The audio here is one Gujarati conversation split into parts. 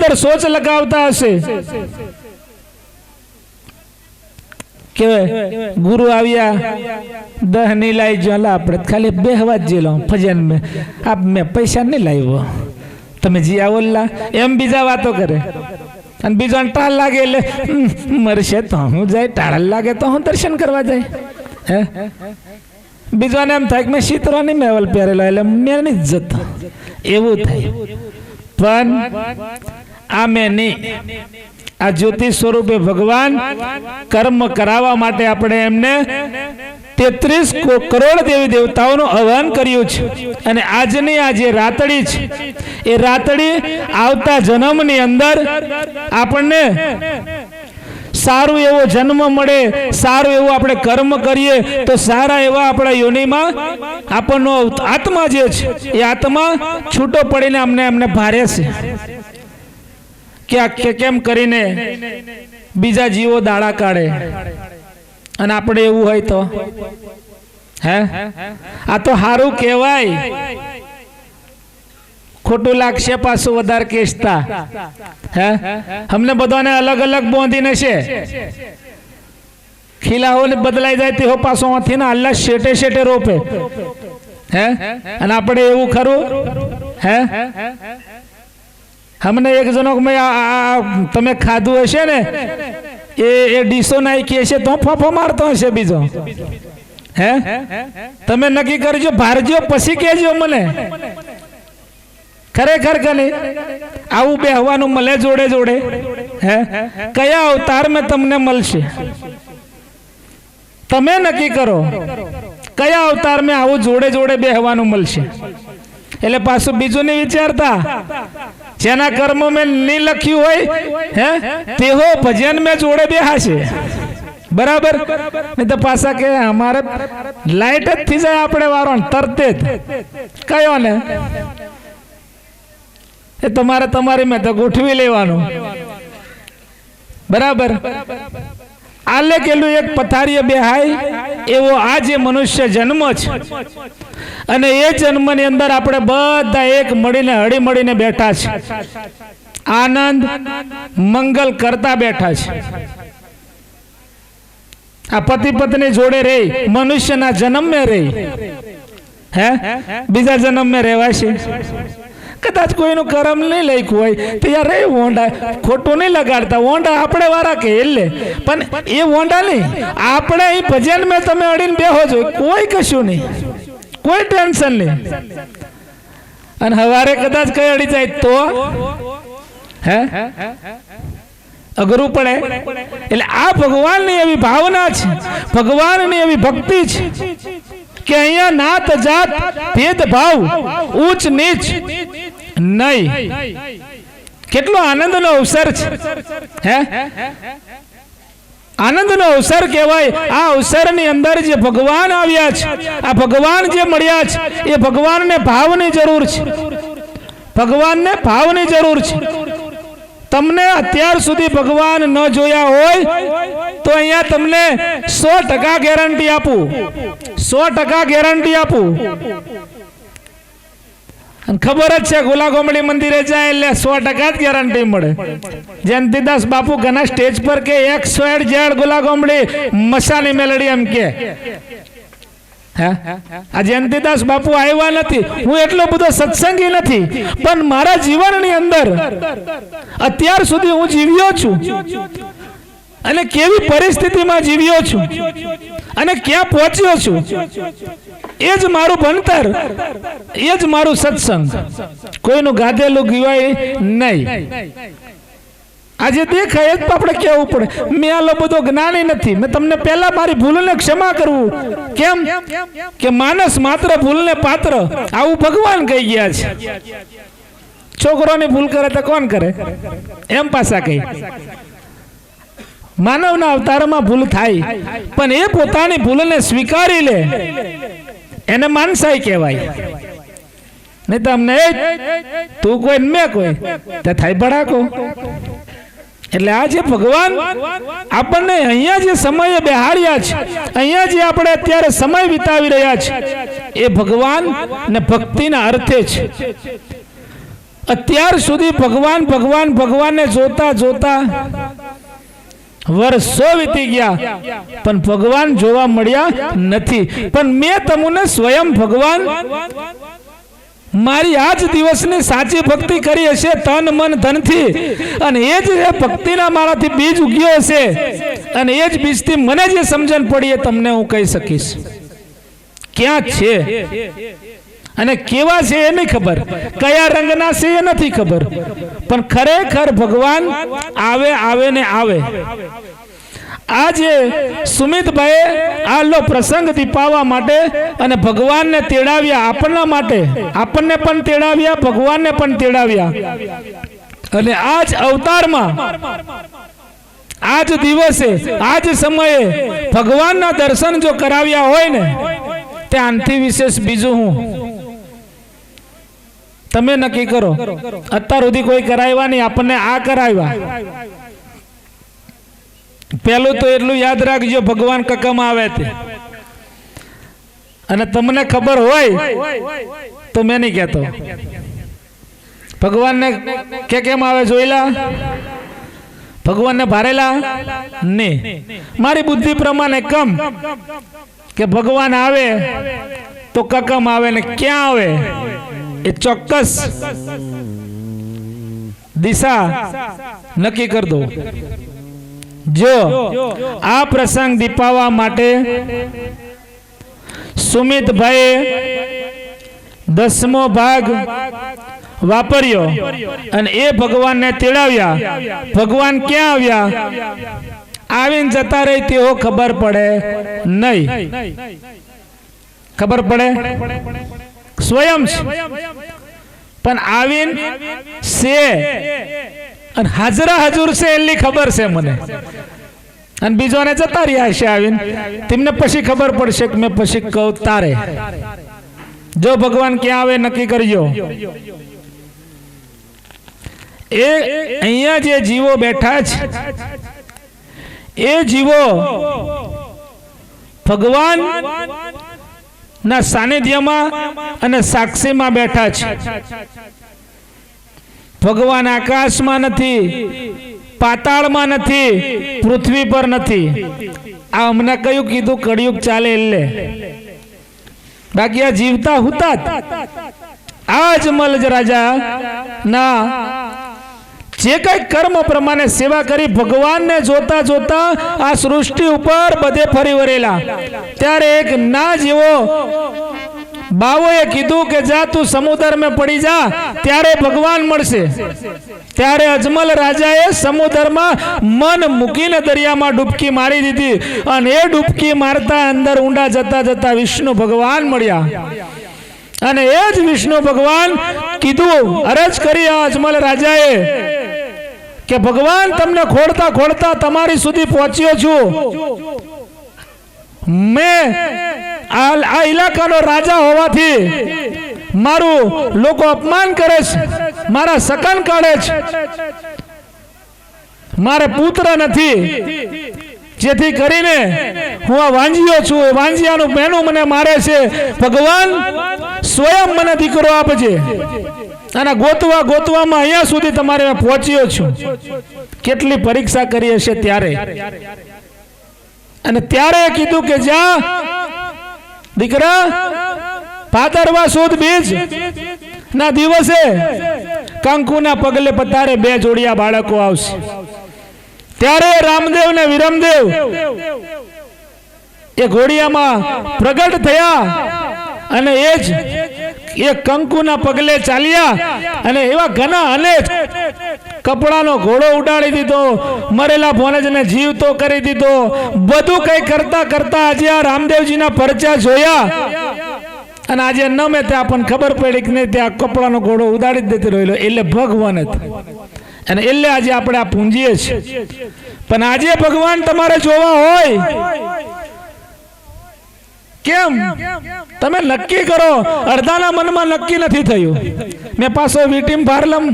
અંદર સોચ લગાવતા હશે કે ગુરુ આવ્યા 10 नहीं लाई जो આપણે ખાલી બેહવા જ જેલો ભજન में આપ મેં પૈસા નહીં લાવ્યો તમે જી આવોલા એમ બીજા વાતો કરે અને બીજો ટાળ લાગે એટલે મરશે તો હું જાય ટાળ લાગે તો હું દર્શન કરવા જાય હે બીજોને એમ થાય કે મેં શીતરોની મેવલ પહેરેલો એટલે મેં નહીં જતો એવું થાય પણ આ મેં નહીં આ જ્યોતિ સ્વરૂપે ભગવાન કર્મ કરાવવા માટે આપણે એમને 33 કરોડ દેવી દેવતાઓનું આહવાન કર્યું છે અને આજની આ જે રાતડી છે એ રાતડી આવતા જન્મની અંદર આપણને સારું એવો જન્મ મળે સારું એવું આપણે કર્મ કરીએ તો સારા એવા આપણા યોનિમાં આપણનો આત્મા જે છે એ આત્મા છૂટો પડીને અમને ભારે છે કે કેમ કરીને બીજા જીવો દાડા કાઢે અને આપણે એવું હોય તો હે આ તો સારું કહેવાય ખોટું લાગશે પાછું વધારે કેસતા હે અમને બધાને અલગ અલગ બોંધીને છે ખીલાઓ બદલાઈ જાય તે પાછો આથી ને અલ્લાહ શેટે શેટે રોપે હે અને આપણે એવું ખરું હે हमने एक जनों में तमे खाधु हशे ने ए डीसो नाखी हशे तो फाफो मारतो हशे बीजो हे तमे नक्की करजो भारजो पछी कहेजो मने खरेखर कने आवुं बेहवानुं मळे जोड़े जोड़े हे कया अवतार में तमने मळशे तमे नक्की करो कया अवतार में आवुं जोड़े जोड़े बेहवानुं मळशे એટલે પાછું બીજું નહીં વિચારતા જેના કર્મ में नहीं લખ્યું હોય હે તેઓ ભજન में જોડે બેહાશે બરાબર નહીં તો પાછા કે અમારે લાઈટ જ થઈ જાય આપણે વારો તરતે જ કયો ને એ તમારે તમારી મેં તો ગોઠવી લેવાનું બરાબર આલે કેલું એક પથારીએ બેહાય એવો આ જે મનુષ્ય જન્મ છે અને એ જન્મની અંદર આપણે બધા એક મળીને હળી મળીને બેઠા છે આનંદ મંગલ કરતા બેઠા છે આ પતિ પત્ની જોડે રહી મનુષ્યના જન્મ में રહી હે બીજા જન્મ में રહેવાશે કદાચ કોઈનું કર્મ નહીં લખ્યું હોય તો યાર એ વોંડા ખોટું નહીં લગાડતા વોંડા આપણે વારા કે એટલે પણ એ વોંડા નહીં આપણે અહીં ભજન में તમે અડીને બેહો છો કોઈ કશું નહીં કોઈ ટેન્શન નહીં અને હવારે કદાચ કઈ અડી જાય તો હે અઘરું પડે એટલે આ ભગવાનની એવી ભાવના છે ભગવાનની એવી ભક્તિ છે કે અહીંયા નાત જાત ભેદભાવ ઉચ્ચ નીચ નહીં કેટલો આનંદનો અવસર છે હે આનંદનો અવસર કહેવાય આ અવસરની અંદર જે ભગવાન આવ્યા છે આ ભગવાન જે મળ્યા છે એ ભગવાનને ભાવની જરૂર છે ભગવાનને ભાવની જરૂર છે તમને અત્યાર સુધી ભગવાન ન જોયા હોય તો અહીંયા તમને 100% ગેરંટી આપું 100% ગેરંટી આપું અને ખબર જ છે ગોલા ગોમડી મંદિરે જાય એટલે 100% જ ગેરંટી મળે જયંતિદાસ બાપુ ઘણા સ્ટેજ પર કે 100% ગોલા ગોમડી મસાની મેલડી એમ કે આ જયંતિદાસ બાપુ આવ્યા નથી હું એટલો બધો સત્સંગી નથી પણ મારા જીવનની અંદર અત્યાર સુધી હું જીવ્યો છું અને કેવી પરિસ્થિતિમાં જીવ્યો છું અને ક્યાં પહોંચ્યો છું એ જ મારું ભણતર એ જ મારું સત્સંગ કોઈનું ગાધેલું ગીવાય નહીં આજે દેખાય જ આપણે કેવું પડે મેં આલો બધો જ્ઞાની નથી મેં તમને પહેલા મારી ભૂલને ક્ષમા કરવું કેમ કે માનસ માત્ર ભૂલને પાત્ર આવું ભગવાન કહી ગયા છે છોકરોની ભૂલ કરે તો કોણ કરે એમ પાછા કહી માનવના અવતારમાં ભૂલ થાય પણ એ પોતાની ભૂલને સ્વીકારી લે એને માનસાઈ કહેવાય નહીં તો અમને તું કોઈ મેં કોઈ તે થાય ભડાકો એટલે આ જે ભગવાન આપણને અહીંયા જે સમયે બેહાડ્યા છે અહીંયા જે આપણે અત્યારે સમય વિતાવી રહ્યા છે એ ભગવાન ને ભક્તિના અર્થે છે અત્યાર સુધી ભગવાન ભગવાન ભગવાનને જોતા જોતા વર્ષો વીતી ગયા, પણ ભગવાન જોવા મળ્યા નથી. પણ મેં તમને સ્વયં ભગવાન મારી આજ દિવસની સાચી ભક્તિ કરી હશે તન મન ધનથી, અને એ જ ભક્તિના મારાથી બીજ ઉગ્યો હશે, અને એ જ બીજથી મને જે સમજણ પડી એ તમને હું કહી શકીશ. ક્યાં છે અને કેવા છે એ નહીં ખબર, કયા રંગના છે એ નથી ખબર, પણ ખરેખર ભગવાન આવે આવે ને આવે. આજે સુમિતભાઈ આલો પ્રસંગ દીપાવવા માટે અને ભગવાનને તેડાવ્યા, આપણા માટે, આપણને પણ તેડાવ્યા, ભગવાનને પણ તેડાવ્યા. અને આજ અવતારમાં, આજ દિવસે, આજ સમયે ભગવાનના દર્શન જો કરાવ્યા હોય ને, તે આનથી વિશેષ બીજું હું. તમે નક્કી કરો. અત્યાર સુધી કોઈ કરાવ્યા નહીં, આપણને આ કરાવ્યા. પેલું તો એટલું યાદ રાખજો, ભગવાન કકમ આવે તે, અને તમને ખબર હોય તો મેં નહીં કહેતો. ભગવાનને કેમ આવે જોઈલા? ભગવાનને ભારેલા નહીં. મારી બુદ્ધિ પ્રમાણે કમ કે ભગવાન આવે તો કકમ આવે, ને ક્યાં આવે એ ચોક્કસ દિશા નક્કી કરી દો. જો આ પ્રસંગ દીપાવવા માટે સુમિતભાઈ 10મો ભાગ વાપર્યો અને એ ભગવાનને તેડાવ્યા. ભગવાન ક્યાં આવ્યા? આવીને જતા રહી તેઓ ખબર પડે નહીં. ખબર પડે સ્વયં છે, પણ આવીને છે અને હાજરા હજુર છે એટલી ખબર છે મને, અને બીજોને જતા રહ્યા છે આવીને. તેમને પછી ખબર પડશે કે મેં પછી કહું તારે. જો ભગવાન ક્યાં આવે નક્કી કરજો. એ અહીંયા જે જીવો બેઠા છે એ જીવો ભગવાન ના સાનિધ્યમાં અને સાક્ષીમાં બેઠા છે. ભગવાન આકાશમાં નથી, પાતાળમાં નથી, પૃથ્વી પર નથી. આ અમને કયું કીધું? કળિયુગ ચાલે એટલે. બાકી આ જીવતા હુતા આ અજમલ રાજા ના જે કઈ કર્મ પ્રમાણે સેવા કરી, ભગવાનને જોતા જોતા આ સૃષ્ટિ ઉપર બધે ફરી વરેલા. ત્યારે એક ના જેવો બાવોએ કીધું કે જા તું સમુદ્ર में પડી જા, ત્યારે ભગવાન મળશે. ત્યારે અજમલ રાજાએ સમુદ્રમાં મન મૂકીને દરિયામાં ડૂબકી મારી દીધી, અને એ ડૂબકી મારતા અંદર ઊંડા જતા જતા વિષ્ણુ ભગવાન મળ્યા. અને એ જ વિષ્ણુ ભગવાન કીધું, અરજ કરી આ અજમલ રાજાએ કે ભગવાન તમને ખોડતા ખોડતા તમારી સુધી પહોંચ્યો છું. મેં આ ઇલાકાનો રાજા હોવાથી મારું લોકો અપમાન કરે છે, મારા સકન કાઢે છે, મારે પુત્ર નથી, જેથી કરીને હું આ વાંજીયો છું. એ વાંજિયાનું બહેનું મને મારે છે. ભગવાન સ્વયં મને દીકરો આપજે. અને ગોતવા ગોતવામાં અહીંયા સુધી તમારે પહોંચ્યો છું. કેટલી પરીક્ષા કરી હશે ત્યારે. અને ત્યારે કીધું કે જા દીકરા, ભાદરવા સુદ બીજ ના દિવસે કંકુના પગલે પતારે 2 જોડિયા બાળકો આવશે. ત્યારે રામદેવ ને વિરમદેવ એ ઘોડિયામાં પ્રગટ થયા, અને એ જ એ કંકુના પગલે ચાલ્યા, અને એવા ઘણા અનેક કપડાનો ઘોડો ઉડાડી દીધો, મરેલા ભોનજને જીવતો કરી દીધો. બધું કઈ કરતા કરતા આજે આ રામદેવજીના પરચા જોયા, અને આજે ન મેં ત્યાં પણ ખબર પડી કે નહીં, ત્યાં કપડાનો ઘોડો ઉડાડી જ દેતી રહેલો. એટલે ભગવાન હતા, અને એટલે આજે આપણે આ પૂંજીએ છીએ. પણ આજે ભગવાન તમારે જોવા હોય, કેમ તમે નક્કી કરો. અડધાના મનમાં નક્કી નથી થયું. મેં પાછો વીટીમ ભારલમ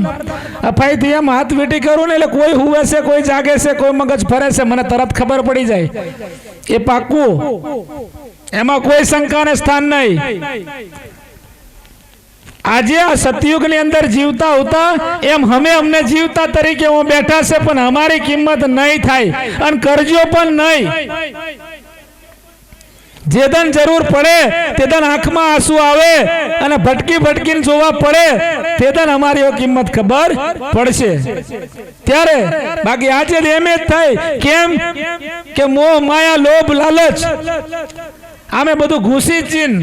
અફાઈથી એમ હાથ વીટી કરું ને, એટલે કોઈ હુવે છે, કોઈ જાગે છે, કોઈ મગજ ફરે છે, મને તરત ખબર પડી જાય. એ પાક્કું, એમાં કોઈ શંકાને સ્થાન નહીં. આજે આ સતયુગની અંદર જીવતા હોતા એમ અમને જીવતા તરીકે હું બેઠા છે, પણ અમારી કિંમત નહીં થાય અને કરજો પણ નહીં. જેદન જરૂર પડે તેદન આંખમાં આંસુ આવે અને ભટકી ભટકીને જોવા પડે તેદન અમારી કિંમત ખબર પડશે ત્યારે. બાકી આજે એમ જ થાય કેમ કે મોહ માયા લોભ લાલચ આમે બધું ઘૂસી ચીન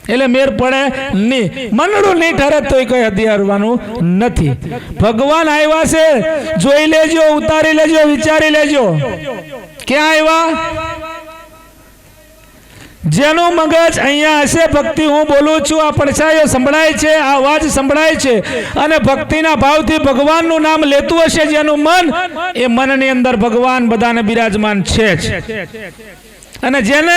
એટલે મેર પડે નહીં. મનડું નહીં ઠરે તો કઈ હથિયારવાનું નથી. ભગવાન આવ્યા છે, જોઈ લેજો, ઉતારી લેજો, વિચારી લેજો. ક્યાં આવ્યા? જેનું મગજ અહીંયા હશે, ભક્તિ હું બોલું છું, આ પડછાયો સંભળાય છે, આ અવાજ સંભળાય છે અને ભક્તિના ભાવથી ભગવાનનું નામ લેતું હશે જેનું મન, એ મનની અંદર ભગવાન બધાને બિરાજમાન છે જ. અને જેને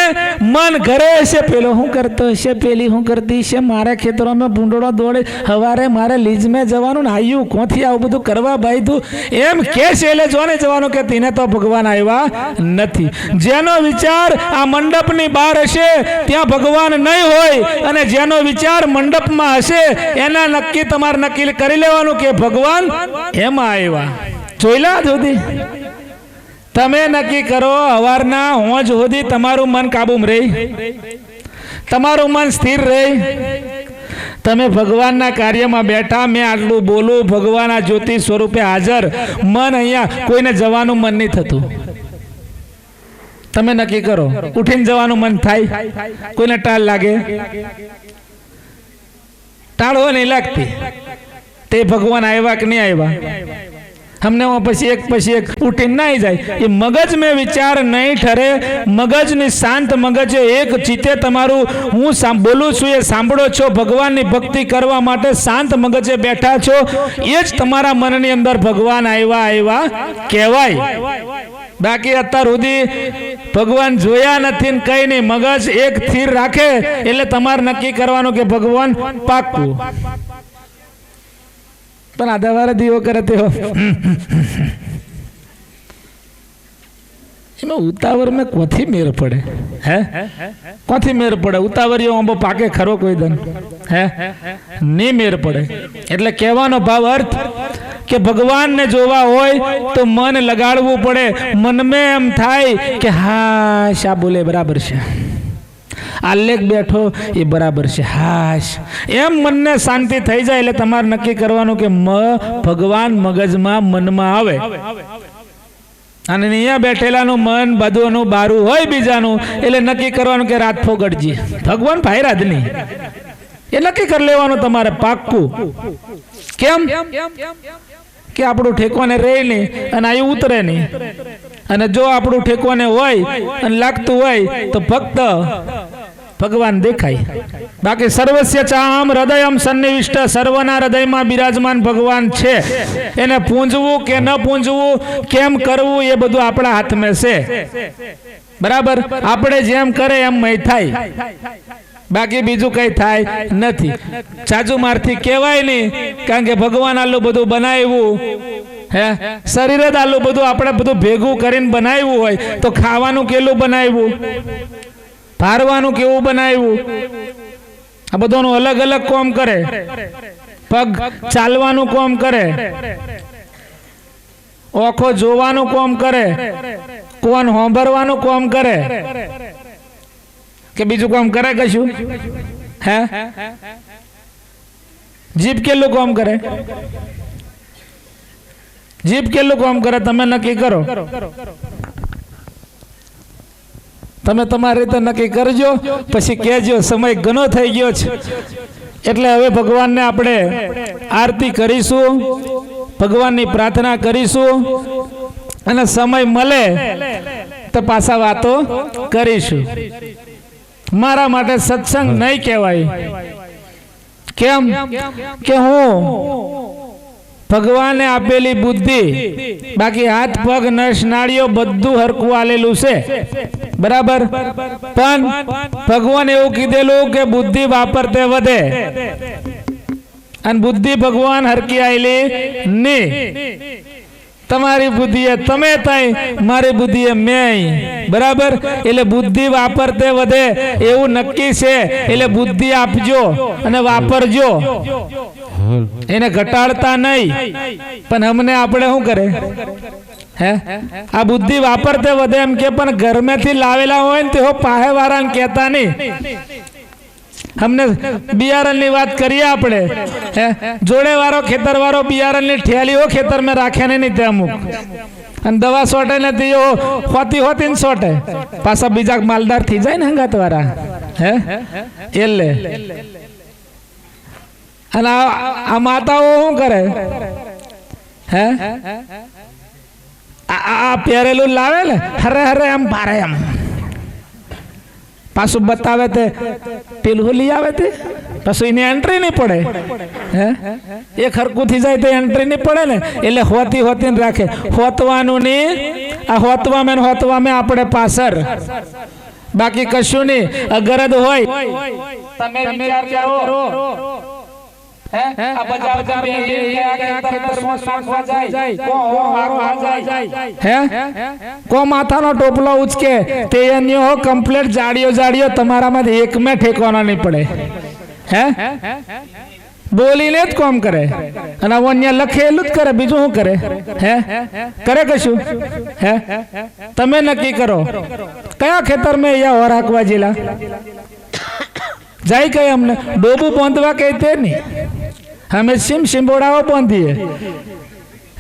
મન ઘરે હશે, પેલો શું કરતો હશે, પેલી શું કરતી હશે, મારા ખેતરોમાં ભૂંડળો દોડે, હવારે મારે લીજમાં જવાનું ને આયું કોથી આવું બધું કરવા ભાઈ તું એમ કે છે, એટલે જોને જવાનું કે તેને તો ભગવાન આવ્યા નથી. જેનો વિચાર આ મંડપની બહાર હશે ત્યાં ભગવાન નહીં હોય અને જેનો વિચાર મંડપમાં હશે એના નક્કી તમારે નક્કી કરી લેવાનું કે ભગવાન એમાં આવ્યા. જોઈલા સુધી તમે નક્કી કરો, હવારના હોજ સુધી તમારું મન કાબૂમાં રહે, તમારું મન સ્થિર રહે. તમે ભગવાનના કાર્યમાં બેઠા, મેં આટલું બોલું, ભગવાન આ જ્યોતિ સ્વરૂપે હાજર, મન અહીંયા કોઈને જવાનું મન નહીં થતું. તમે નક્કી કરો, ઉઠીને જવાનું મન થાય? કોઈને ટાળ લાગે? ટાળો નહીં લાગતી. તે ભગવાન આવ્યા કે નહીં આવ્યા? અમને પછી એક ઉઠીને નહીં જાય. એ મગજ મેં વિચાર નહીં ઠરે. મગજની શાંત મગજે એક ચિત્તે તમારું હું બોલું છું એ સાંભળો છો, ભગવાનની ભક્તિ કરવા માટે શાંત મગજે બેઠા છો, એ જ તમારા મનની અંદર ભગવાન આવ્યા કહેવાય. બાકી અત્યાર સુધી ભગવાન જોયા નથી ને કઈ નહીં, મગજ એક સ્થિર રાખે એટલે તમારે નક્કી કરવાનું કે ભગવાન પાક્કું. પણ આધા વાર દીવો કરે તેવો એમાં ઉતાવળ મેં કોથી મેર પડે? હે કોથી મેર પડે? ઉતાવળીઓ આંબો પાકે ખરો કોઈ દન? હે નહીં મેર પડે. એટલે કહેવાનો ભાવ અર્થ કે ભગવાનને જોવા હોય તો મન લગાડવું પડે. મનમાં એમ થાય કે હા શા બોલે બરાબર છે, આલેખ બેઠો એ બરાબર છે, હાશ એમ મનને શાંતિ થઈ જાય એટલે તમારે નક્કી કરવાનું કે ભગવાન મગજમાં મનમાં આવે. અને અહીંયા બેઠેલાનું મન બધુંનું બારું હોય બીજાનું, એટલે નક્કી કરવાનું કે રાત ફોગડજી ભગવાન ભાઈરા જ નહીં, એ નક્કી કરી લેવાનું તમારે પાક્કું. કેમ કે આપણું ઠેકવાને રહે નહીં અને આ ઉતરે નહીં. અને જો આપણું ઠેકવાને હોય અને લાગતું હોય તો ફક્ત ભગવાન દેખાય. બાકી સર્વસ્ય ચાહમ હૃદયમ સન્નિવિષ્ટ, સર્વના હૃદયમાં બિરાજમાન ભગવાન છે. એને પૂંજવું કે ન પૂંજવું, કેમ કરવું એ બધું આપણા હાથમાં છે. બરાબર? આપણે જેમ કરે એમ મય થાય, બાકી બીજું કઈ થાય નથી. ચાજુ મારથી કહેવાય નહીં, કારણ કે ભગવાન આટલું બધું બનાવ્યું, હે શરીર જ આટલું બધું આપણે બધું ભેગું કરીને બનાવ્યું હોય તો ખાવાનું કેલું બનાવ્યું, ભારવાનું કેવું બનાવ્યું, આ બધોનું અલગ અલગ કોમ કરે. પગ ચાલવાનું કોમ કરે, ઓખો જોવાનું કોમ કરે, કોણ હોંભરવાનું કોમ કરે કે બીજું કામ કરે કશું? હે જીભ કેટલું કામ કરે? જીભ કેટલું કામ કરે? તમે નક્કી કરો. તમે તમારી રીતે નક્કી કરજો, પછી કહેજો. સમય ઘણો થઈ ગયો છે એટલે હવે ભગવાનને આપણે આરતી કરીશું, ભગવાનની પ્રાર્થના કરીશું અને સમય મળે તો પાછા વાતો કરીશું. મારા માટે સત્સંગ નહીં કહેવાય. કેમ કે હું ભગવાને આપેલી બુદ્ધિ, બાકી હાથ પગ નસ નાળીઓ બધું હરખું આલેલું છે, બરાબર? પણ ભગવાન એવું કીધેલું કે બુદ્ધિ વાપરતે વધે, અને બુદ્ધિ ભગવાન હરકી આયેલી નહીં. તમારી બુદ્ધિએ તમે તઈ, મારી બુદ્ધિએ મેં, બરાબર. એટલે બુદ્ધિ વાપરતે વધે એવું નક્કી છે. એટલે બુદ્ધિ આપજો અને વાપરજો, એને ઘટાડતા નહીં. પણ અમને આપણે શું કરે હે, આ બુદ્ધિ વાપરતે વધે એમ કે, પણ ઘરમેથી લાવેલા હોય ને તેઓ પાહે વાળાને કહેતા નહીં. અમને બિયારણ ની વાત કરીએ આપણે, જોડે વાળો ખેતર વાળો બિયારણ ની ઠેલીઓ ખેતર में રાખ્યા નહીં તે અમુક, અને દવા સોટે નથી હોતી હોતી ને સોટે, પાછા બીજા માલદાર થઈ જાય ને હંગાત વાળા હે એટલે. અને આ માતાઓ શું કરે હે, આ પહેરેલું લાવે ને હરે હરે એમ ભારે એમ પાછું બતાવે તે પેલું લઈ આવે તે પાછું એની એન્ટ્રી નહીં પડે હે, એ ખરકું થઈ જાય તો એન્ટ્રી નહીં પડે ને. એટલે હોતી હોતી ને રાખે, હોતવાનું નહીં. આ હોતવામાં આપણે પાછળ, બાકી કશું નહીં. અગરજ હોય તમે વિચાર કરો કો માથાનો ટોપલો ઉચકે તે કમ્પ્લીટ જાડીઓ તમારામાંથી એક મેં ઠેકવાનો નહીં પડે હે, બોલીને જ કોમ કરે. અને અન્ય લખેલું જ કરે, બીજું શું કરે હે, કરે કશું હે. તમે નક્કી કરો કયા ખેતર મેં અહીંયા ઓર હાંકવા જેલા જાય, કઈ અમને ડોબું બાંધવા કઈ તે નહીં, અમે સિંબોડાઓ બાંધીએ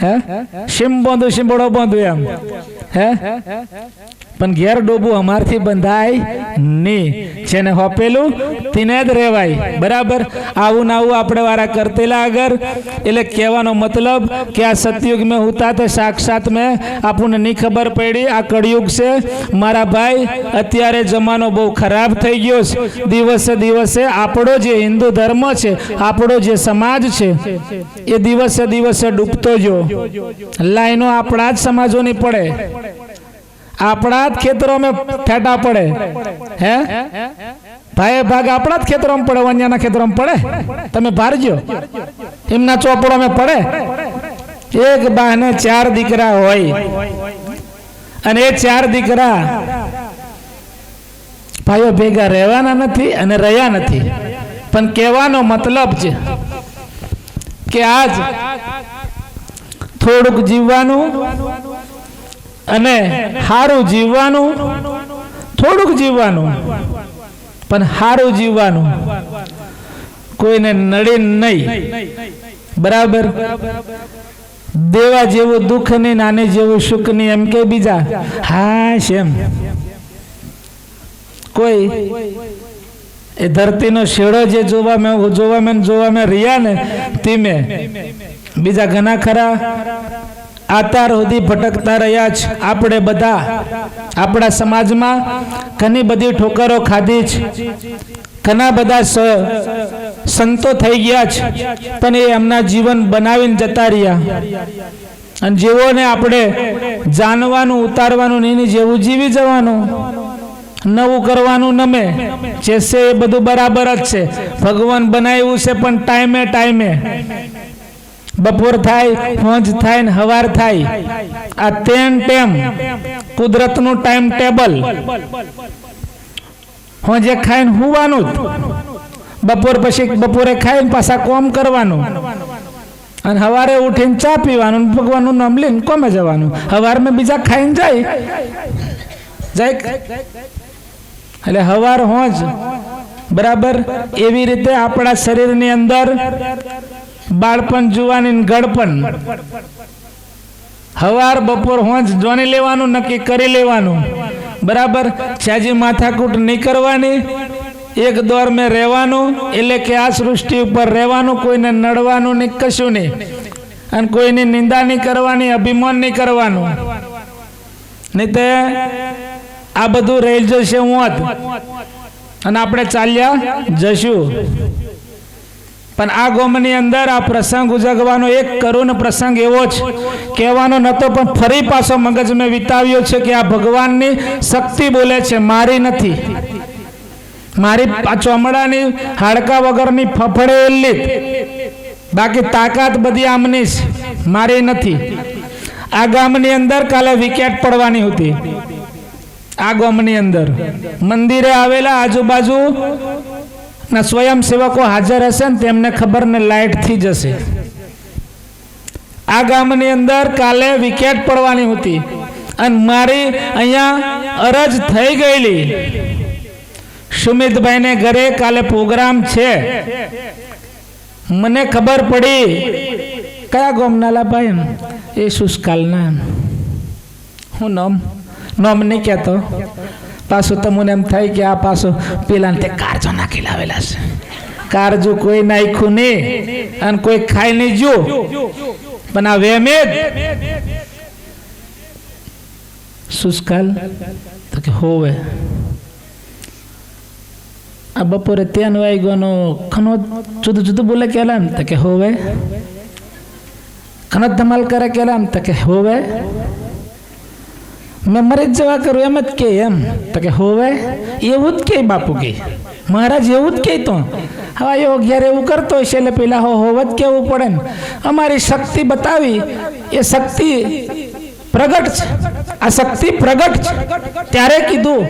હે, સિંબોડો બાંધું એમ હે. પણ ઘેર ડોબું અમારથી બંધાય નહીં, જેને હોપેલું તેને જ રહેવાય, બરાબર. આવું ના આવું આપણે વાળા કરતેલા આગળ. એટલે કહેવાનો મતલબ કે આ સતયુગ મેં હોતા તે સાક્ષાત મેં આપણને નહીં ખબર પડી આ કળયુગ છે મારા ભાઈ. અત્યારે જમાનો બહુ ખરાબ થઈ ગયો છે. દિવસે દિવસે આપણો જે હિન્દુ ધર્મ છે, આપણો જે સમાજ છે, એ દિવસે દિવસે ડૂબતો જો. લાઈનો આપણા જ સમાજોની પડે, આપણા જ ખેતરોમાં ફેટા પડે હે, ભાઈ ભાગ આપણા જ ખેતરોમાં પડે, અન્યના ખેતરોમાં પડે. તમે ભારજો એમના ચોપડોમાં પડે. એક બાને 4 દીકરા હોય અને એ 4 દીકરા ભાઈઓ ભેગા રહેવાના નથી અને રહ્યા નથી. પણ કહેવાનો મતલબ છે કે આજ થોડુંક જીવવાનું અને સારું જીવવાનું, થોડુંક જીવવાનું પણ સારું જીવવાનું, કોઈને નડી નહીં, બરાબર. દેવા જેવું દુઃખ નહીં, નાને જેવું સુખ નહીં, એમ કે બીજા હાશ એમ. કોઈ એ ધરતીનો શેડો જે જોવામાં રહ્યા ને તેમે બીજા ઘણા ખરા આતાર સુધી ભટકતા રહ્યા છે. આપણે બધા આપણા સમાજમાં ઘણી બધી ઠોકરો ખાધી છે, ઘણા બધા સંતો થઈ ગયા છે, પણ એ એમના જીવન બનાવીને જતા રહ્યા. અને જેઓને આપણે જાણવાનું ઉતારવાનું નહીં, જેવું જીવી જવાનું, નવું કરવાનું નમે જે છે એ બધું બરાબર જ છે. ભગવાન બનાવ્યું છે પણ ટાઈમે ટાઈમે, બપોર થાય, હોંજ થાય ને હવાર થાય, આ ટેમ કુદરતનું ટાઈમ ટેબલ. હોંજે ખાઈને હુવાનું જ, બપોર પછી બપોરે ખાઈને પાછા કોમ કરવાનું, અને હવારે ઉઠીને ચા પીવાનું, ભગવાનનું નામ લઈને કોમે જવાનું. હવારમાં બીજા ખાઈને જાય. એટલે હવાર હોંજ બરાબર. એવી રીતે આપણા શરીરની અંદર બાળપણ, જુવાની, ગળપણ, હવાર બપોર હોંજ જોની લેવાનું, નક્કી કરી લેવાનું, બરાબર. છાજી માથાકૂટ નહીં કરવાની, એક દોર મેં રહેવાનું. એટલે કે આ સૃષ્ટિ ઉપર રહેવાનું, કોઈને નડવાનું નહીં, કશું નહીં. અને કોઈની નિંદા નહીં કરવાની, અભિમાન નહીં કરવાનું. નહીં તો આ બધું રહી જશે હોત અને આપણે ચાલ્યા જશું. પણ આ ગોમની અંદર આ પ્રસંગ ઉજવવાનો એક કરુણ પ્રસંગ એવો જ કહેવાનો નતો, પણ ફરી પાછો મગજ મેં વિતાવ્યો છે કે આ ભગવાનની શક્તિ બોલે છે, મારી નથી. મારી ચોમડાની હાડકા વગરની ફફડેલી, બાકી તાકાત બધી આમની જ, મારી નથી. આ ગામની અંદર કાલે વિકેટ પડવાની હતી. આ ગામની અંદર મંદિરે આવેલા આજુબાજુ ના સ્વયંસેવકો હાજર હશે ને તેમને ખબર ને લાઈટ થી જશે. આ ગામની અંદર કાલે વિકેટ પડવાની હતી અને મારી અહીંયા અરજ થઈ ગયેલી. સુમિતભાઈને ઘરે કાલે પ્રોગ્રામ છે. મને ખબર પડી કયા ગામના ભાઈ એ સુસ્કાલના. હું નામ નહીં કહેતો. પાછું તમને એમ થાય કે આ પાછું પેલા તે કારજો નાખી લાવેલા છે. કારજો કોઈ નાખ્યું નહીં અને કોઈ ખાઈ નહીં જો પણ આ વેમે સુસ્કાલ તો કે હોવે આ બપોરે 3 વાગ્યાનો ખનો જુદું જુદું બોલે કેલા તો કે હોવે ખનો ધમાલ કરે કેલા તો કે હોવે મેં મરી જવા કરું એમ જ કે એમ તો કે હોવે એવું જ કે બાપુ કે મહારાજ એવું જ કે તો હવે એવો ઘેર એવું કરતો હશે એટલે પેલા હોવ જ કેવું પડે ને. અમારી શક્તિ બતાવી એ શક્તિ પ્રગટ છે. આ શક્તિ પ્રગટ છે ત્યારે કીધું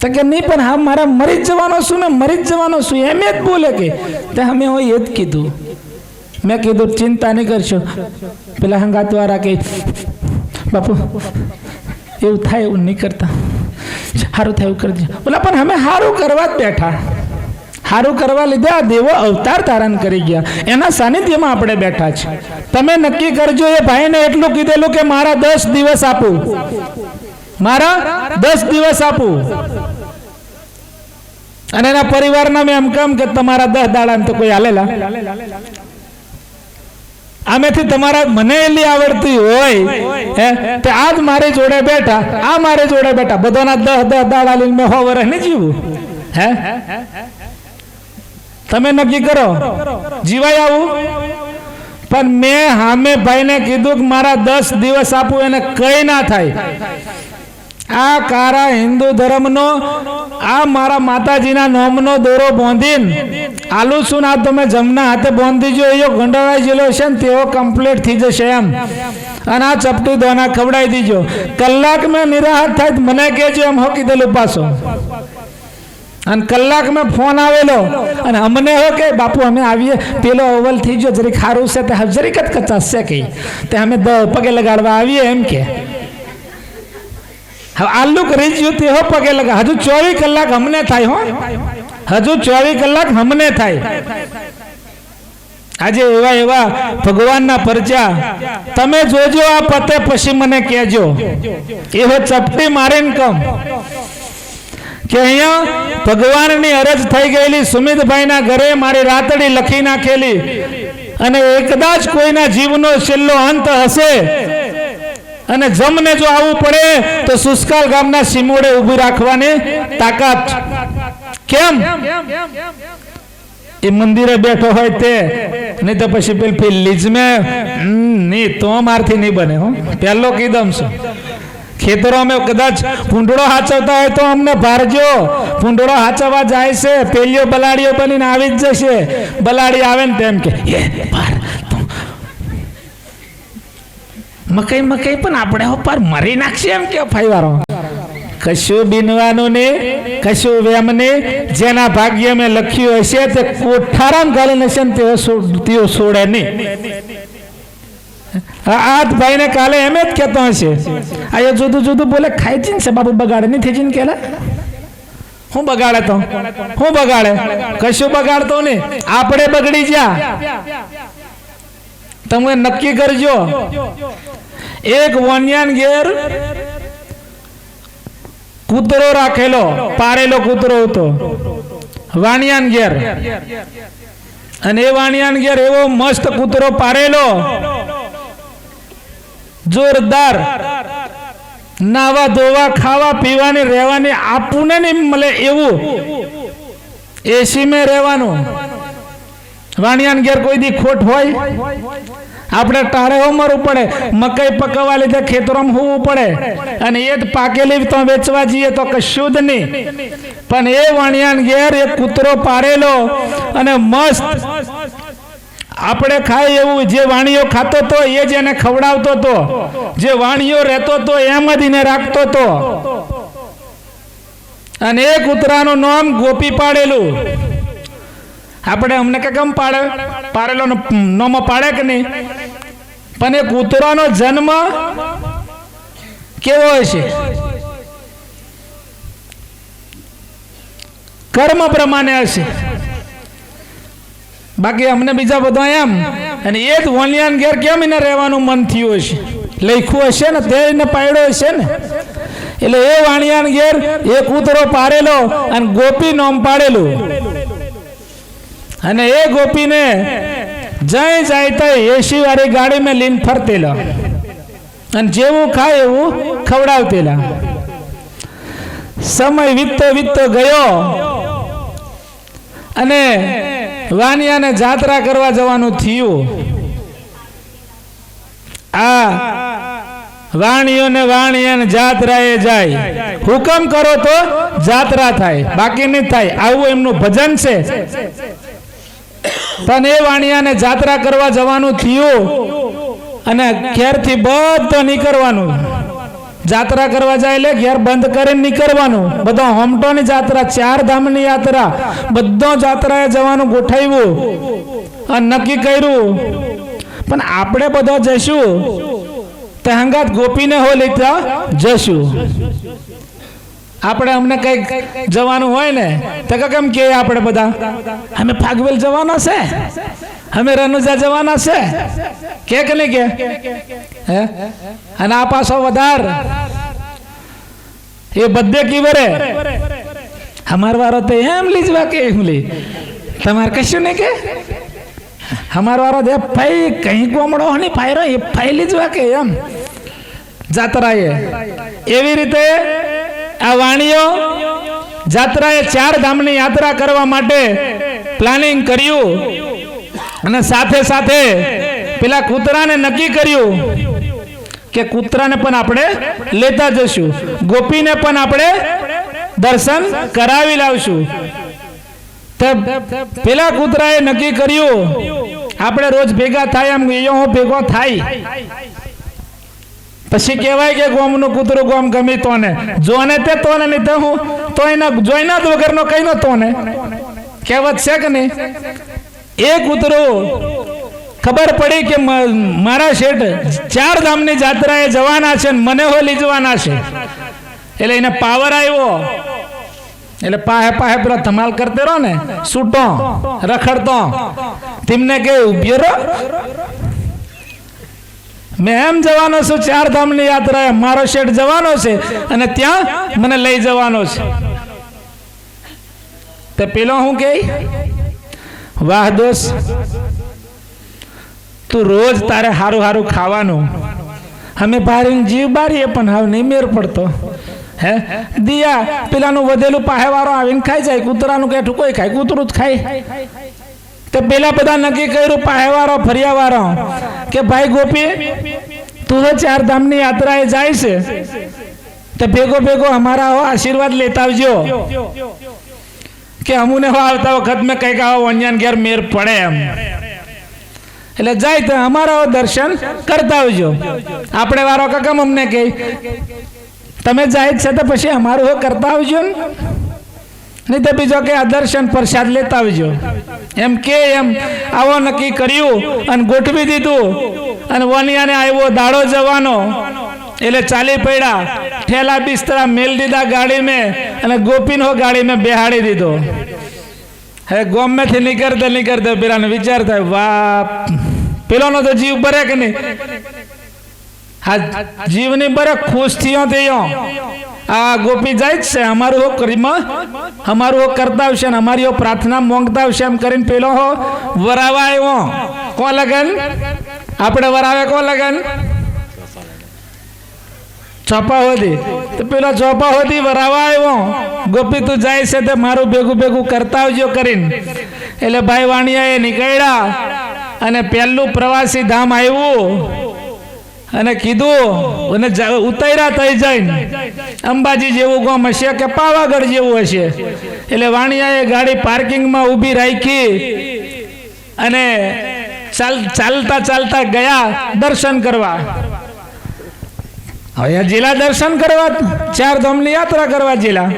તો કે નહીં પણ હા મારા મરી જવાનો છું ને મરી જવાનો છું એમ જ બોલે કે તે અમે હોય એ જ કીધું. મેં કીધું ચિંતા નહીં કરશો. પેલા હંગાતવાળા કે બાપુ એવું થાય એવું નહીં કરતા સારું થાય એવું કરી દે. બોલા પણ અમે સારું કરવા જ બેઠા. સારું કરવા લીધે આ દેવો અવતાર ધારણ કરી ગયા એના સાનિધ્યમાં આપણે બેઠા છે. તમે નક્કી કરજો. એ ભાઈને એટલું કીધેલું કે મારા 10 દિવસ આપું મારા 10 દિવસ આપું અને એના પરિવારના મેં એમ કેમ કે તમારા 10 દાડા તો કોઈ હાલેલા આમેથી તમારા મને એટલી આવડતી હોય તે આજ મારી જોડે બેઠા આ મારી જોડે બેઠા બધાના 10 દાડા લઈને મેં 100 વર્ષ નહીં જીવું. હે તમે નક્કી કરો જીવાય આવું. પણ મેં હામે ભાઈને કીધું કે મારા 10 દિવસ આપું એને કઈ ના થાય. આ કારા હિન્દુ ધર્મનો આ મારા માતાજીના નામનો દોરો બાંધીને આલુ છું ના તમે જમના હાથે બાંધી જો એ ગંડાળાઈ જેલો છે ને તેઓ કમ્પ્લીટ થઈ જશે એમ. અને આ ચપટી દોના ખવડાવી દીજો. કલાક મેં નિરાહત થાય મને કહેજો એમ હો કીધેલું પાછો. અને કલાક મેં ફોન આવેલો અને અમને હો કે બાપુ અમે આવીએ પેલો અવલ થઈ ગયો જરીક ખારું છે તે જરીક જ કચાશ છે કઈ તે અમે પગે લગાડવા આવીએ એમ કે. હવે આલુ કરી ગયું તે હો પગે લગા. હજુ 24 કલાક અમને થાય હો. હજુ 24 કલાક અમને થાય. આજે એવા ભગવાનના પરચા તમે જોજો. આ પતે પછી મને કહેજો. એવો ચપટી મારીને કમ કે અહીંયા ભગવાનની અરજ થઈ ગયેલી. સુમિતભાઈના ઘરે મારી રાતડી લખી નાખેલી અને કદાચ કોઈના જીવનો છેલ્લો અંત હશે અને જમને જો આવવું પડે તો સુસ્કાલ ગામના સિમોડે ઊભી રાખવાની તાકાત. કેમ એ મંદિરે બેઠો હોય તે નહીં તો પછી પેલી લીજમે નહીં તો મારથી નહીં બને. હો પહેલો કીધમ છું. ખેતરો અમે કદાચ ભૂંડળો હાચવતા હોય તો અમને ભારજો. ભૂંડળો હાચવવા જાય છે પેલીઓ બલાડીઓ બનીને આવી જ જશે. બલાડી આવે ને તેમ કે મકઈ પણ આપણે પર મરી નાખશે એમ કે ફાઈવારો. કશું બીનવાનું ને કશું વેમ ને જેના ભાગ્ય મેં લખ્યું હશે તે કોઠારામ ગાળીને હશે ને તેઓ છોડે નહીં. આ ભાઈને કાલે એમ જ કહેતો હશે આ જુદું જુદું બોલે ખાઈ જઈને છે બાપુ બગાડે નહીં થઈ જઈને કેલા હું બગાડે તો હું બગાડે કશું બગાડતો નહીં. આપણે બગડી જા. તમે નક્કી કરજો. એક વાણિયાન ઘેર કૂતરો રાખેલો પારેલો કૂતરો હતો વાણિયાન ઘેર. અને એ વાણિયાન ઘેર એવો મસ્ત કૂતરો પારેલો જોરદાર. નાવા ધોવા ખાવા પીવાની રહેવાની આપુને નહીં મળે એવું એસી મેં રહેવાનું. વાણિયાન ઘેર કોઈ દી ખોટ હોય? આપણે ટાળે મરવું પડે. મકઈ પકવવા લીધે ખેતરોમાં હોવું પડે અને એ જ પાકેલી તો વેચવા જઈએ તો કશું જ નહીં. પણ એ વાણિયાન ઘેર એક કૂતરો પારેલો અને મસ્ત આપણે ખાય એવું જે વાણીઓ ખાતો તો એ જ એને ખવડાવતો તો, જે વાણીઓ રહેતો તો એમ જ એને રાખતો તો. અને એ કૂતરાનું નામ ગોપી પાડેલું. આપણે અમને કે કેમ પાડેલો નામ પાડે કે નહીં, પણ એ કૂતરાનો જન્મ કેવો હશે? કર્મ પ્રમાણે હશે. બાકી અમને બીજા બધા એમ. અને એ જ વણિયાન ઘેર કેમ એને રહેવાનું મન થયું હશે? લખ્યું હશે ને, તે એને પાડ્યો હશે ને. એટલે એ વાણિયાન ઘેર એ કૂતરો પાડેલો અને ગોપી નામ પાડેલું. અને એ ગોપીને જઈ જાય તો એસી વાળી ગાડી માં લીન ફરતેલા અને જેવું ખાય એવું ખવડાવતેલા. સમય વીતતો ગયો અને વાણિયાને જાત્રા કરવા જવાનું થયું. આ વાણિયાને જાત્રાએ જાય. હુકમ કરો તો જાત્રા થાય, બાકી નહીં થાય. આવું એમનું ભજન છે. પણ એ વાણિયાને જાત્રા કરવા જવાનું થયું અને ઘેરથી બધું નીકળવાનું. જાત્રા કરવા જાય એટલે ઘેર બંધ કરીને નીકળવાનું. બધો હોમટોની જાત્રા, 4 ધામની યાત્રા, બધો જાત્રાએ જવાનું ગોઠવ્યું અને નક્કી કર્યું. પણ આપણે બધો જશું તે હંગાત ગોપીને હો લેતા જશું. આપણે અમને કઈક જવાનું હોય ને તો કેમ કે આપણે બધા અમે ફાગવેલ જવાના છે, અમે રનુજા જવાના છે કે નહીં કે? હે? અને આ પાછો વધાર એ બધે કીવરે અમાર વારો તો એમ લીજવા કે હું લી તમારે કશું નહીં કે અમાર વારો દે ભાઈ કઈ ગોમડો નહીં ફાયરો એ ફાઈ લીજવા કે એમ જાત્રાએ. એવી રીતે આ વાણીઓ જાત્રાએ 4 ધામની યાત્રા કરવા માટે પ્લાનિંગ કર્યું અને સાથે સાથે પેલા કૂતરાને નક્કી કર્યું કે કૂતરાને પણ આપણે લેતા જશું, ગોપીને પણ આપણે દર્શન કરાવી લાવશું. પેલા કૂતરાએ નક્કી કર્યું આપણે રોજ ભેગા થાય એમ ભેગો થાય. પછી કહેવાય કે ગોમનું કૂતરું ગોમ ગમી તોને જોને તે તોને નહીં તો હું તો એના જોઈના વગરનો કઈ નો તોને કહેવત છે કે નહીં? એ કૂતરું ખબર પડી કે મારા શેઠ 4 ધામની જાત્રાએ જવાના છે ને મને હો લઈ જવાના છે. એટલે એને પાવર આવ્યો. એટલે પાહે પેલો ધમાલ કરતે રહો ને, છૂટો રખડતો તેમને કે ઉભ્યો રહો, મેં એમ જવાનો છું 4 ધામની યાત્રાએ, મારો શેઠ જવાનો છે અને ત્યાં મને લઈ જવાનો છે. તે પેલો હું કે વાહ દોસ્ત, તું રોજ તારે હારું હારું ખાવાનું, અમે ભારી જીવ બારીએ પણ હવે નહીં મેર પડતો. હે દિયા પેલાનું વધેલું પાહે વાળો આવીને ખાઈ જાય, કૂતરાનું કે કોઈ ખાય, કૂતરું જ ખાય. તે પેલા બધા નક્કી કર્યું પાહેવાળો ફરિયાવાળો કે ભાઈ ગોપી તું તો 4 ધામની યાત્રાએ જાય છે તો ભેગો અમારા આશીર્વાદ લેતા આવજો કે અમુને આવતા વખત મેં કઈક આવો વન્યાન ઘેર મેર પડે એમ. એટલે જાય તો અમારા દર્શન કરતા આવજો. આપણે વાળો કકમ અમને કહે તમે જાય છે તો પછી અમારું કરતા આવજો ને, નહીં તો બીજો કે દર્શન પ્રસાદ લેતા આવજો એમ કે એમ આવો નક્કી કર્યું અને ગોઠવી દીધું. અને વનિયાને આવ્યો દાડો જવાનો એટલે ચાલી પડ્યા, ઠેલા બિસ્તરા મેલ દીધા ગાડી મેં અને ગોપીનો ગાડી મેં બેહાડી દીધો. હવે ગોમમાંથી નીકળતા પેલાને વિચાર થાય વાહ પેલોનો તો જીવ ભરે કે નહીં, હા જીવની બરે ખુશ થયો થયો. આ ગોપી જાય જ છે અમારું હો કરીમાં અમારું હો કરતા આવશે ને અમારી હો પ્રાર્થના માંગતા આવશે એમ કરીને પેલો હો વરાવા આવ્યો. કોણ લગન? આપણે વરાવે કોણ લગન? ચોપા હોતી. તો પેલો ચોપા હોતી વરાવા આવ્યો. ગોપી તું જાય છે તે મારું ભેગું કરતા આવજો કરીને. એટલે ભાઈ વાણિયા એ નીકળ્યા અને પહેલું પ્રવાસી ધામ આવ્યું અને કીધું અને ઉતાર્યા થઈ જાય અંબાજી જેવું ગામ હશે કે પાવાગઢ જેવું હશે. એટલે વાણિયાએ ગાડી પાર્કિંગમાં ઊભી રાખી અને ચાલતા ચાલતા ગયા દર્શન કરવા. હવે જિલ્લા દર્શન કરવા, 4 ધામની યાત્રા કરવા જિલ્લા,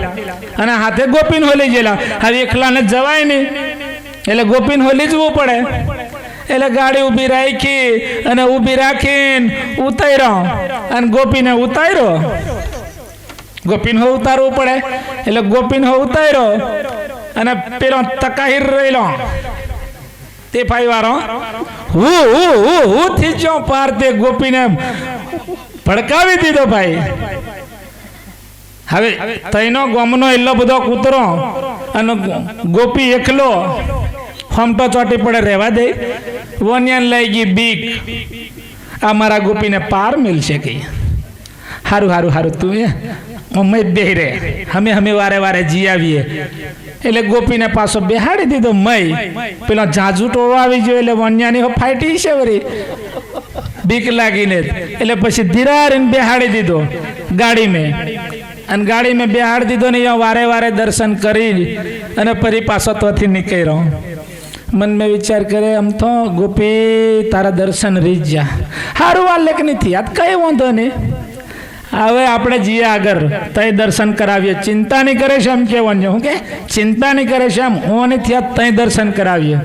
અને હાથે ગોપીન હોલી જિલ્લા. હવે એકલાને જવાય નહીં, એટલે ગોપીન હોલી જવું પડે. એટલે ગાડી ઊભી રાખી અને ઊભી રાખીને ઉતાર્યો અને ગોપીને ઉતાર્યો. ગોપીને ઉતારવું પડે એટલે ગોપીને ઉતાર્યો અને પેલો તકાહીર રહેલો તે ભાઈ વાળો હું થી જો પાર તે ગોપીને ભડકાવી દીધો ભાઈ. હવે તઈનો ગોમનો એટલો બધો કૂતરો અને ગોપી એકલો હમટો ચોટી પડે રહેવા દે. વન્યાન લઈ ગઈ બીક, આ મારા ગોપીને પાર મિલશે કે. હારું હારું હારું તું અમે બે રે, અમે વારે વારે જી આવીએ. એટલે ગોપીને પાછો બેહાડી દીધો. મય પેલો ઝાઝુ ટોળો આવી ગયો એટલે વન્યાની ફાઈટી છે વળી બીક લાગીને. એટલે પછી ધીરારીને બેહાડી દીધો ગાડી મેં, અને ગાડી મેં બેહાડી દીધો ને અહીંયા વારે વારે દર્શન કરી અને ફરી પાછો તોથી નીકળ્યો. મન મેં વિચાર કરે આમ તો ગોપી તારા દર્શન રીત જા સારું વાર લેક નથી આ કઈ વાંધો નહીં. હવે આપણે જઈએ આગળ, તઈ દર્શન કરાવીએ. ચિંતા નહીં કરે છે એમ કહેવાનું, હું કે ચિંતા નહીં કરે છે એમ હું નથી તઈ દર્શન કરાવીએ.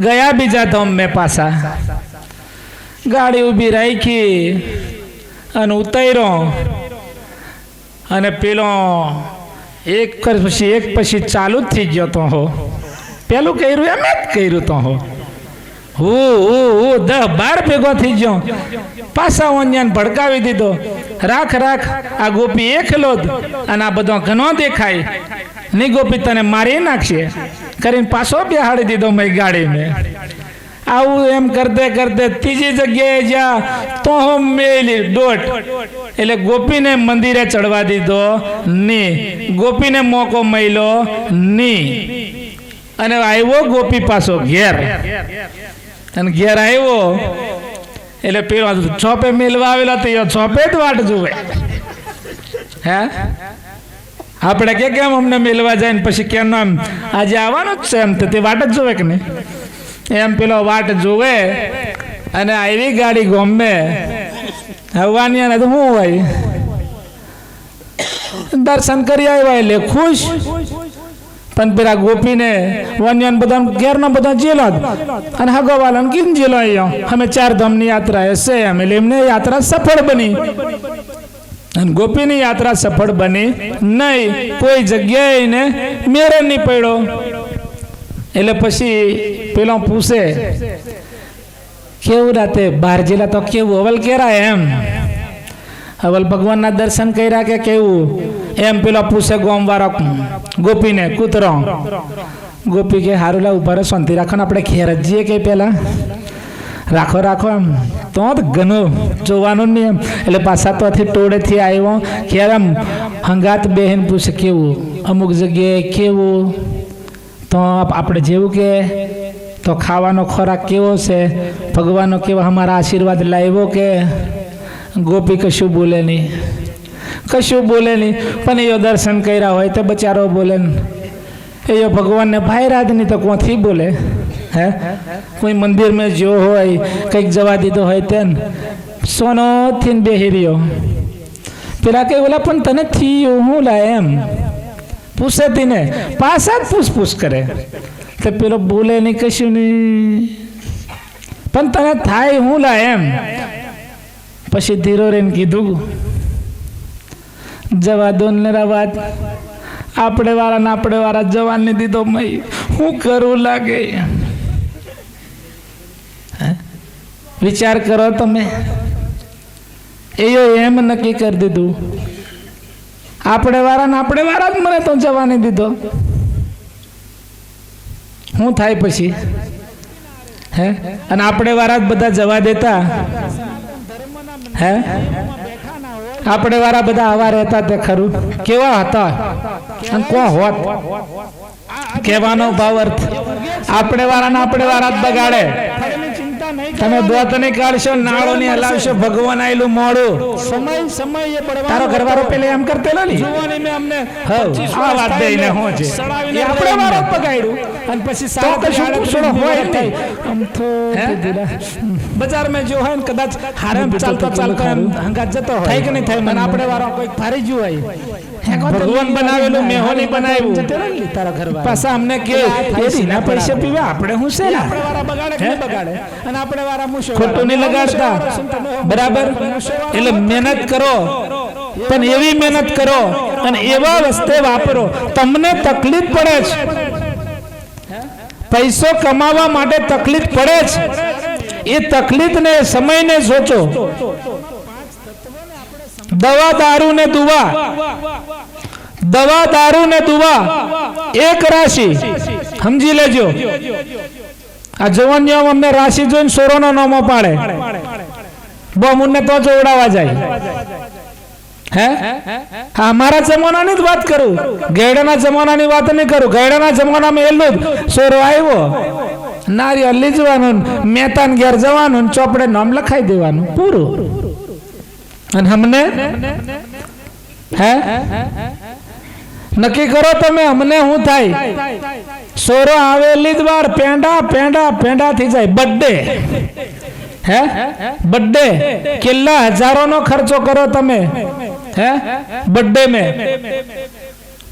ગયા બીજા ધામ મેં પાછા ગાડી ઊભી રાખી અને ઉતાર્યો, અને પેલો એક પછી ચાલુ જ થઈ ગયો તો હો. પેલું કર્યું એમ જ કર્યું તો હો. હું 10-12 ભેગો થઈ ગયો. પાછા ઓન્યાને ભડકાવી દીધો. રાખ આ ગોપી એકલો જ, અને આ બધો ઘણો દેખાય નહીં, ગોપી તને મારી નાખશે કરીને પાછો બેહાડી દીધો મેં ગાડી મેં. આવું એમ કરતે કરતે ત્રીજી જગ્યાએ જ્યાં તો મેલી દોટ, એટલે ગોપીને મંદિરે ચડવા દીધો નહીં, ગોપીને મોકો મળ્યો નહીં. અને આવ્યો ગોપી પાછો ઘેર, અને ઘેર આવ્યો એટલે પેલો ચોપે મેલવા આવેલો તો ચોપે જ વાટ જુએ. હે આપણે કે કેમ અમને મેલવા જાય ને પછી કેમ આમ આજે આવવાનું જ છે એમ, તો તે વાટ જ જોવે કે નહીં એમ પેલો વાટ જોવે. અને આવી ગાડી ગમે હવાની ને તો શું હોય, દર્શન કરી આવ્યા એટલે ખુશ. પણ પેલા ગોપીને વન્યાન બધા ઘેરના બધા જેલો અને હગવાલાને કીધું જેલો આવ્યો. અમે 4 ધામની યાત્રા હશે એમ, એટલે એમને યાત્રા સફળ બની. અને ગોપીની યાત્રા સફળ બની નહીં, કોઈ જગ્યાએ ને મેરે નહીં પડ્યો. એટલે પછી પેલો પૂછે કેવું રાતે બહાર જેલા તો કેવું અવલ કેરા એમ, અવલ ભગવાનના દર્શન કર્યા કે કેવું એમ પેલો પૂછે ગોમવાળો ગોપીને કૂતરો. ગોપી કે હારું લા ઉભા રહો, શાંતિ રાખો ને આપણે ઘેર જ જઈએ કે પેલા રાખો એમ તો ઘણું જોવાનું નહીં એમ. એટલે પાછા તોથી ટોળેથી આવ્યો ઘેર એમ હંગાત બહેન પૂછે કેવું અમુક જગ્યાએ કેવું, તો આપણે જેવું કે તો ખાવાનો ખોરાક કેવો છે, ભગવાનનો કેવો અમારા આશીર્વાદ લાવ્યો કે. ગોપી કશું બોલે નહીં, પણ એ દર્શન કર્યા હોય તો બચારો બોલે ને. એ ભગવાનને ભાઈ રાત નહીં તો કોથી બોલે. હે કોઈ મંદિર મેં જો હોય કંઈક જવા દીધો હોય તેને સોનોથી બેહી રહ્યો. પેલા કઈ બોલા પણ તને થયું હું લાય એમ પૂછે તીને, પાછા જ પૂછ કરે. તો પેલો બોલે નહીં કશું નહીં, પણ તને થાય હું લાય એમ. પછી ધીરો રહીને કીધું જવા દો ને વાત, આપણે વાળા જવાનને દીધો મય હું કરવું લાગે. વિચાર કરો તમે, એમ નક્કી કરી દીધું આપણે વાળા જ મને તો જવાને દીધો. શું થાય પછી? હે અને આપણે વાળા જ બધા જવા દેતા. હે આપણે વાળા બધા આવા રહેતા તે ખરું કેવા હતા અને કોણ હોત કહેવાનો ભાવ અર્થ. આપણે વાળા જ બગાડે. તમે દોત નહીં કાઢશો, નાળો નહીં હલાવશો, ભગવાન આયેલું મોડું સમય તારો ઘરવાળો પેલે એમ કરતેલો ને આ વાત દઈને હું છે આપણે વાળા બગાડ્યું. અને પછી સારા કશું પૂછડો હોય નહીં આમ તો બજાર માં જો હોય ને કદાચ હારેમ ચાલતા ચાલતા એમ હંગાત જતો હોય થાય કે નહીં થાય મને આપણે વાળો કોઈ ફારી જ હોય ભગવાન બનાવેલું મેહોની બનાવ્યું તારા ઘર પાછા અમને કે એના પૈસે પીવા આપણે હું છે આપણે વાળા બગાડે કે બગાડે અને આપણે વાળા મુશો ખોટું નહીં લગાડતા બરાબર એટલે મહેનત કરો પણ એવી મહેનત કરો અને એવા વસ્તે વાપરો તમને તકલીફ પડે છે પૈસો કમાવા માટે તકલીફ પડે છે એ તકલીફને સમયને સોચો દવા દારૂ ને દુવા દવા દારૂ ને દુવા એક રાશિ સમજી લેજો આ જવાનીઓ અમને રાશિ જોઈને સોરોનો નામો પાડે બહુ મુન્ને તો જોડાવા જાય હે હા મારા જમાનાની જ વાત કરું ગેડાના જમાનાની વાત નહીં કરું ગેડાના જમાનામાં એટલું જ સોરો આવ્યો નારિયેળ લીજવાનું મહેતાન ઘેર જવાનું ચોપડે નામ લખાઈ દેવાનું પૂરું અને અમને હે નક્કી કરો તમે અમને શું થાય સોરો આવેલી જ વાર પેંડા પેંડા પેંડા થઈ જાય બર્થડે હે બર્થડે કેટલા હજારો નો ખર્ચો કરો તમે હે બર્થડે में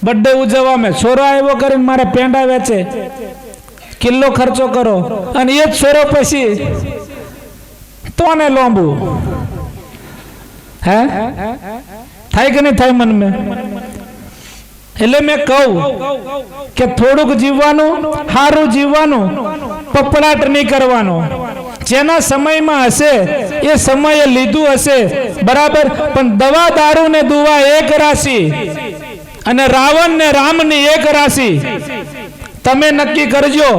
બર્થડે ઉજવવા में સોરો આવ્યો કરીને મારે પેંડા વેચે કિલ્લો ખર્ચો કરો અને એ જ સોરો પછી તો ને લોંબુ હે થાય કે નહીં થાય મન में એટલે મેં કહું કે થોડુંક જીવવાનું સારું જીવવાનું પપડાટ નહીં કરવાનો જેના સમયમાં હશે એ સમયે લીધું હશે બરાબર પણ દવા દારૂ ને દુવા એક રાશિ અને રાવણ ને રામ ની એક રાશિ તમે નક્કી કરજો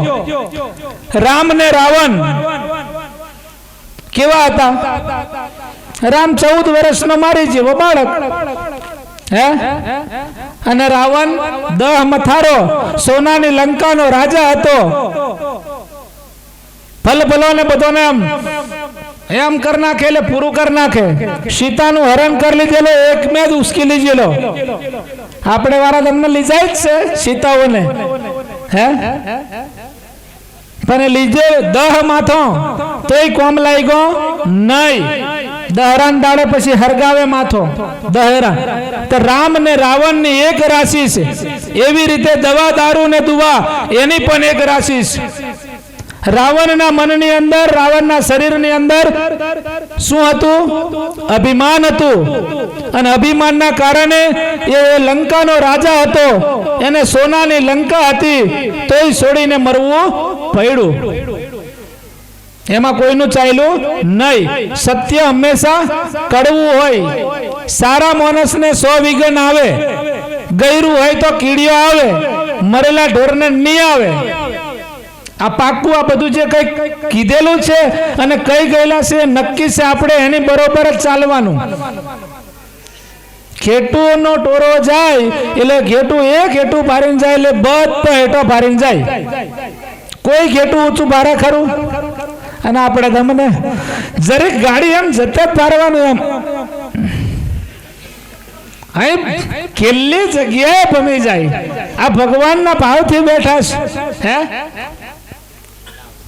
રામ ને રાવણ કેવા હતા રામ 14 વર્ષનો મારી જેવો બાળક હે અને રાવણ 10 મથારો સોનાની લંકાનો રાજા હતો ફલ ફલો ને બધોને એમ કર નાખે એટલે પૂરું કર નાખે સીતાનું હરણ કરી લીધેલો એક મેં જ ઉસકી લીધેલો આપણે વાળા તમને લીજાય જ છે સીતાઓને હે પણ લીધે 10 માથો તોય કોમ લાગ્યો નહીં દહરાન દાડે પછી હરગાવે માથો દહેરા તો રામ ને રાવણ ની એક રાશિ છે એવી રીતે દવા દારૂ ને દુવા એની પણ એક રાશિ છે રાવણના મનની અંદર રાવણના શરીરની અંદર શું હતું અભિમાન હતું અને અભિમાનના કારણે એ લંકાનો રાજા હતો એને સોનાની લંકા હતી તોય છોડીને મરવું પડ્યું એમાં કોઈનું ચાલ્યું નહીં સત્ય હંમેશા કડવું હોય સારા માણસને 100 વિઘન આવે ગયરું હોય તો કીડીઓ આવે મરેલા ઢોરને નહીં આવે આ પાકું આ બધું જે કઈ કીધેલું છે અને કઈ ગયેલા છે નક્કી છે આપણે એની બરોબર જ ચાલવાનું ખેટું નો ટોરો જાય એટલે ઘેટું એક હેઠું ભારીને જાય એટલે બધો હેઠો ભારીને જાય કોઈ ખેટું ઊંચું ભારે ખરું અને આપણે તમને જરીક ગાડી એમ જતે ભારવાનું એમ કેટલી જગ્યાએ ભમી જાય આ ભગવાનના ભાવથી બેઠા છે હે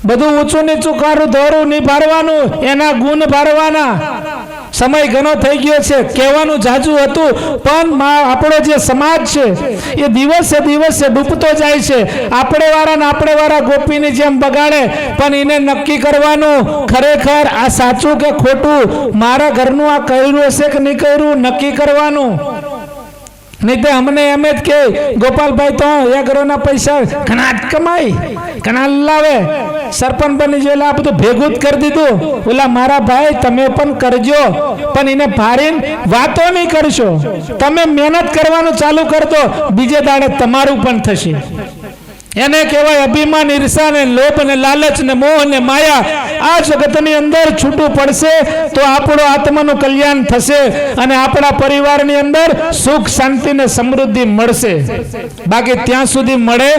બધું ઊંચું નીચું કારું ધોરું નહીં ભારવાનું એના ગુણ ભારવાના સમય ઘણો થઈ ગયો છે કહેવાનું જાજુ હતું પણ આપણો જે સમાજ છે એ દિવસે દિવસે ડૂબતો જાય છે આપણે વાળા ગોપીની જેમ બગાડે પણ એને નક્કી કરવાનું ખરેખર આ સાચું કે ખોટું મારા ઘરનું આ કર્યું હશે કે નહીં કર્યું નક્કી કરવાનું નહીં તો અમને એમ જ કે ગોપાલભાઈ તો એગ્રોના પૈસા ઘણા જ કમાય ઘણા લાવે સરપંચ બની જો આ બધું ભેગું જ કરી દીધું ઓલા મારા ભાઈ તમે પણ કરજો પણ એને ભારીને વાતો નહીં કરશો તમે મહેનત કરવાનું ચાલુ કરતો બીજે દાડે તમારું પણ થશે એને કહેવાય અભિમાન ઈર્ષા ને લોભ ને લાલચ ને મોહ ને માયા આ જગતની અંદર છૂટું પડશે તો આપણો આત્માનું કલ્યાણ થશે અને આપણા પરિવારની અંદર સુખ શાંતિ ને સમૃદ્ધિ મળશે બાકી ત્યાં સુધી મળે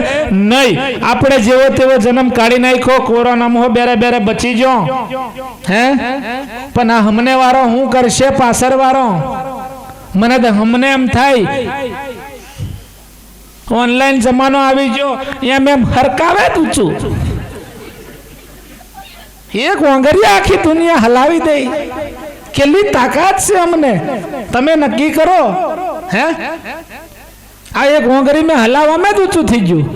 નહીં આપણે જેવો તેવો જન્મ કાઢી નાખ્યો કોરોના મોહ બેરે બેરે બચી જો હે પણ આ હમને વાળો હું કરશે પાછળ વાળો મને તો હમને એમ થાય ઓનલાઈન જમાનો આવી ગયો, એમ એમ હરકાવે તું એક ઓંગરિયા આખી દુનિયા હલાવી દે. કેટલી તાકાત છે અમને, તમે નક્કી કરો. હે આ એક ઓંગરી મેં હલાવવામાં જ ઊંચું થઈ ગયું.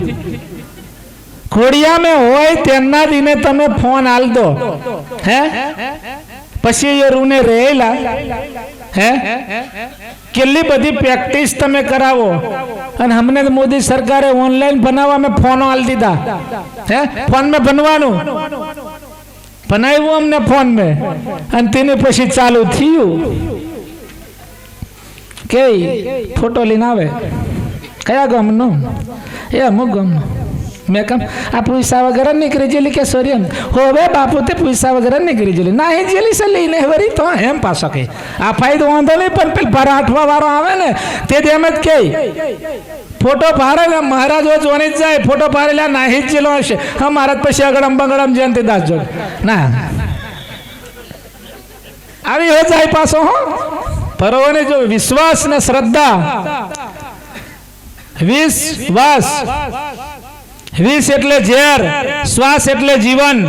ખોડિયા મેં હોય તેના દિને તમે ફોન આલ દો. હે પછી એ રૂને રહેલા. હે કેટલી બધી પ્રેક્ટિસ તમે કરાવો. અને અમને મોદી સરકારે ઓનલાઈન બનાવવા મેં ફોનો આલ દીધા. હે ફોન મેં બનવાનું બનાવ્યું અમને ફોન મેં, અને તેને પછી ચાલુ થયું કે ફોટો લઈને આવે. કયા ગામનો? એ અમુક ગામનો. મેં કહું આ પૈસા વગર નીકળી જેલી કે સોરી હોવે બાપુ તે પૈસા વગર નીકળી જેલી ના એ જેલી છે લઈને વરી તો એમ પાછો કે આ ફાયદો વાંધો નહીં, પણ પેલ ભરાઠવા વાળો આવે ને તે એમ જ કે ફોટો પાડે મહારાજ જોવાની જ જાય. ફોટો પાડેલા નાહી જ જેલો હશે. હા મહારાજ પછી અગડમ બગડમ જયંતિદાસ જોડ ના આવી હો જાય પાછો. હો બરોબર જો વિશ્વાસ ને શ્રદ્ધા. વિશ્વાસ, વિષ એટલે ઝેર, શ્વાસ એટલે જીવન.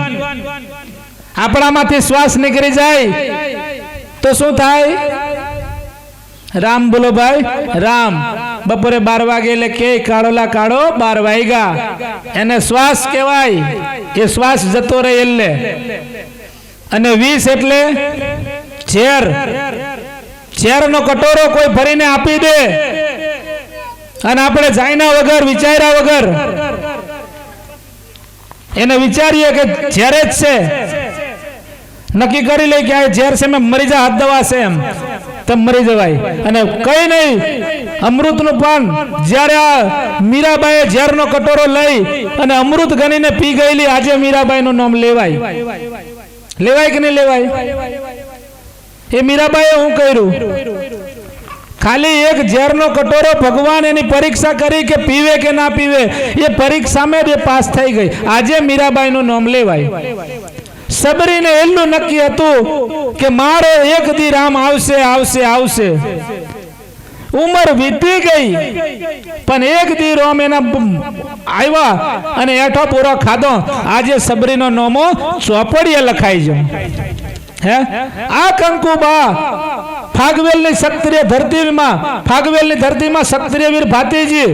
આપણામાંથી શ્વાસ નીકળી જાય તો શું થાય? રામ બોલો ભાઈ, રામ. બપોરે 12 વાગે એટલે કે કાળોલા કાળો 12 વાગ્યા, એને શ્વાસ કહેવાય. એ શ્વાસ જતો રહે એટલે. અને વિષ એટલે ઝેર. ઝેરનો કટોરો કોઈ ભરીને આપી દે અને આપણે જાયના વગર વિચાર્યા વગર એને વિચારીએ કે ઝેર જ છે, નક્કી કરી લે કે આ ઝેર છે, મેં મરી જા, હાથ દવા છે, એમ તેમ મરી જવાય. અને કઈ નહીં અમૃતનું પાન. જ્યારે આ મીરાબાઈએ ઝેરનો કટોરો લઈ અને અમૃત ગણીને પી ગયેલી, આજે મીરાબાઈનું નામ લેવાય. લેવાય કે નહીં લેવાય? એ મીરાબાઈએ હું કર્યું? ખાલી એક ઝેરનો કટોરો ભગવાન એની પરીક્ષા કરી કે પીવે કે ના પીવે. એ પરીક્ષામાં બે પાસ થઈ ગઈ. આજે મીરાબાઈનું નામ લેવાય. સબરીને એટલું નક્કી હતું કે મારો એક દી રામ આવશે આવશે આવશે. ઉંમર વીતી ગઈ પણ એક દી રોમ એના આવ્યા અને એઠો પૂરો ખાધો. આજે સબરીનો નોમો ચોપડીએ લખાઈ ગયો. હે આ કંકુબા ફાગવેલની ક્ષત્રિય ધરતીમાં, ફાગવેલની ધરતીમાં ક્ષત્રિય વીર ભાતીજી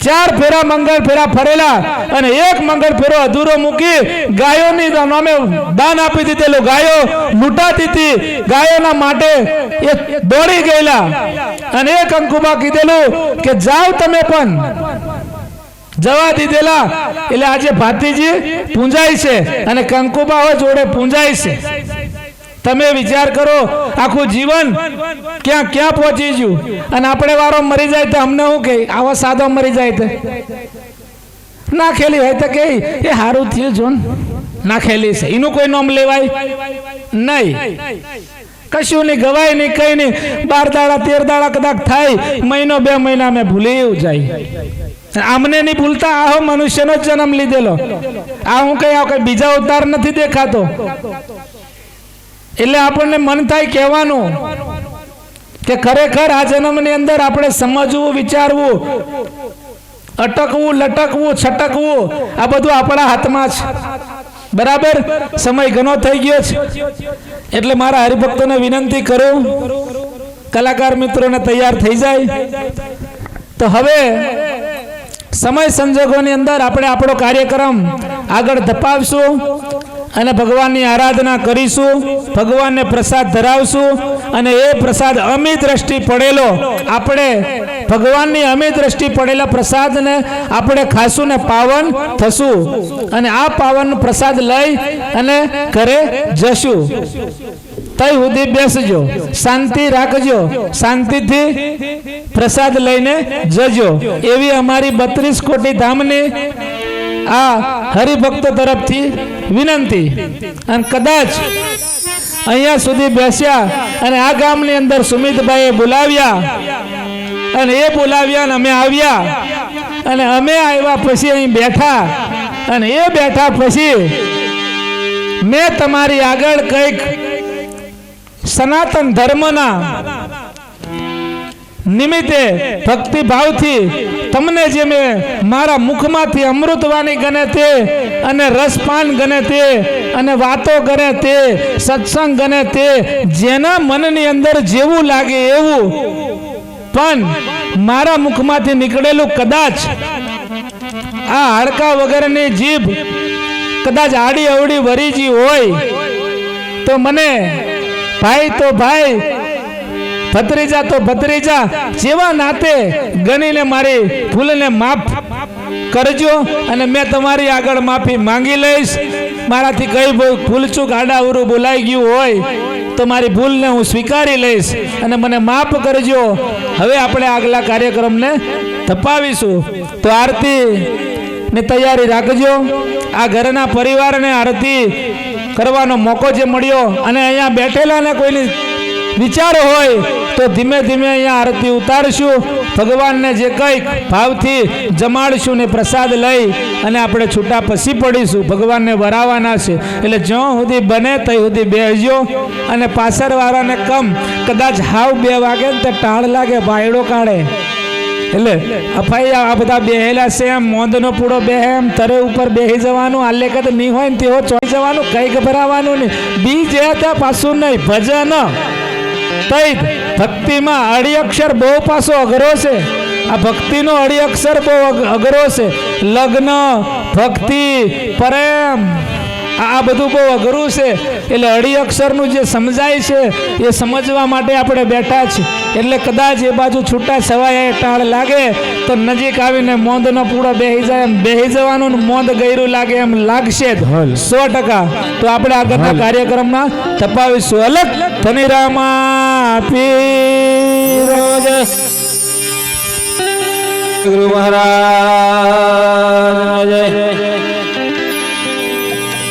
4 ફેરા મંગળ ફેરા ફરેલા અને એક મંગળ ફેરો અધૂરો મૂકી ગાયોની નામે દાન આપી દીધેલું. ગાયો લૂંટાતી હતી, ગાયોના માટે એ દોડી ગયેલા અને એ કંકુબા કીધેલું કે જાઓ તમે, પણ જવા દીધેલા. એટલે આજે ભાતીજી પૂંજાય છે અને કંકુબા જોડે પૂંજાય છે. તમે વિચાર કરો આખું જીવન ક્યાં ક્યાં પહોંચી ગયું. અને આપણે વારો મરી જાય તો અમને શું કહે? આવો સાદો મરી જાય તો નાખેલી હોય તો કે એ સારું થયું જો નાખેલી છે, એનું કોઈ નામ લેવાય નહીં. કશું નહીં, ગવાય નહીં, કઈ નહીં. 12 દાડા 13 દાડા કદાચ થાય, મહિનો 2 મહિના મેં ભૂલી જાય. આમને નહીં ભૂલતા. આહો મનુષ્યનો જન્મ લીધેલો. આ હું કઈ બીજા અવતાર નથી દેખાતો. એટલે આપણને મન થાય કહેવાનું કે ખરેખર આ જન્મની અંદર આપણે સમજવું, વિચારવું, અટકવું, લટકવું, છટકવું, આ બધું આપણા હાથમાં છે. બરાબર? સમય ઘણો થઈ ગયો છે એટલે મારા હરિભક્તોને વિનંતી કરું, કલાકાર મિત્રોને તૈયાર થઈ જાય. તો હવે સમય સંજોગોની અંદર આપણે આપણો કાર્યક્રમ આગળ ધપાવશું અને ભગવાનની આરાધના કરીશું, ભગવાનને પ્રસાદ ધરાવશું અને એ પ્રસાદ અમી દ્રષ્ટિ પડેલો આપણે ભગવાનની અમી દ્રષ્ટિ પડેલા પ્રસાદને આપણે ખાશું ને પાવન થશું. અને આ પાવન પ્રસાદ લઈ અને ઘરે જશું. તઈ સુધી બેસજો, શાંતિ રાખજો, શાંતિથી પ્રસાદ લઈને જજો. એવી અમારી 32 કોટી ધામની આ હરિભક્તો તરફથી વિનંતી. અને કદાચ અહીંયા સુધી બેસ્યા અને આ ગામની અંદર સુમિતભાઈએ બોલાવ્યા અને એ બોલાવ્યા અને અમે આવ્યા અને અમે આવ્યા પછી અહીં બેઠા અને એ બેઠા પછી મેં તમારી આગળ કંઈક સનાતન ધર્મના નિમિત્તે ભક્તિભાવથી તમને જે મેં મારા મુખમાંથી અમૃતવાણી ગણે તે અને રસપાન ગણે તે અને વાતો ગણે તે સત્સંગ ગણે તે જેના મનની અંદર જેવું લાગે એવું, પણ મારા મુખમાંથી નીકળેલું કદાચ આ હાડકા વગરની જીભ કદાચ આડી અવડી વરીજી હોય તો મને ભાઈ તો ભાઈ, ભત્રીજા તો ભત્રીજા જેવા નાતે ગણીને મારી ભૂલને માફ કરજો અને મેં તમારી આગળ માફી માંગી લઈશ. મારાથી કઈ ભૂલચૂક આડાઅવરું બોલાઈ ગયું હોય તો મારી ભૂલને હું સ્વીકારી લઈશ અને મને માફ કરજો. હવે આપણે આગલા કાર્યક્રમને ધપાવીશું, તો આરતી ની તૈયારી રાખજો. આ ઘરના પરિવારને આરતી કરવાનો મોકો જે મળ્યો અને અહીંયા બેઠેલાને કોઈની વિચાર હોય તો ધીમે ધીમે અહીંયા આરતી ઉતારશું. ભગવાનને જે કંઈક ભાવથી જમાડશું ને પ્રસાદ લઈ અને આપણે છૂટા પછી પડીશું. ભગવાનને વરાવાના છે એટલે જ્યાં સુધી બને ત્યાં સુધી બેસજો. અને પાછળવાળાને કદાચ હાવ 2 વાગે ને તે ટાળ લાગે, ભાયડો કાઢે એટલે અફાઈ આ બધા બેહેલા છે એમ મોંદનો પૂડો બેહે એમ તરે ઉપર બેહી જવાનું. આલે કે નહીં હોય ને તેઓ ચોઈ જવાનું, કઈ ગભરાવાનું નહીં. બી જે ત્યાં પાછું નહીં ભજન તૈત ભક્તિમાં અડી અક્ષર બહુ પાછો અઘરો છે. આ ભક્તિનો અડી અક્ષર બહુ અઘરો છે. લગ્ન, ભક્તિ, પ્રેમ આ બધું બહુ અઘરું છે. એટલે અડી અક્ષરનું જે સમજાય છે એ સમજવા માટે આપણે બેઠા છીએ. એટલે કદાચ એ બાજુ છૂટા છવાયા ટાળ લાગે તો નજીક આવીને મોંદનો પૂળો બેહી જાય એમ બેહી જવાનું, મોંદ ગયરું લાગે એમ લાગશે જ 100%. તો આપણે આગળના કાર્યક્રમમાં તપાવીશું. અલગ ધની રામા પીર ગુરુ મહારાજ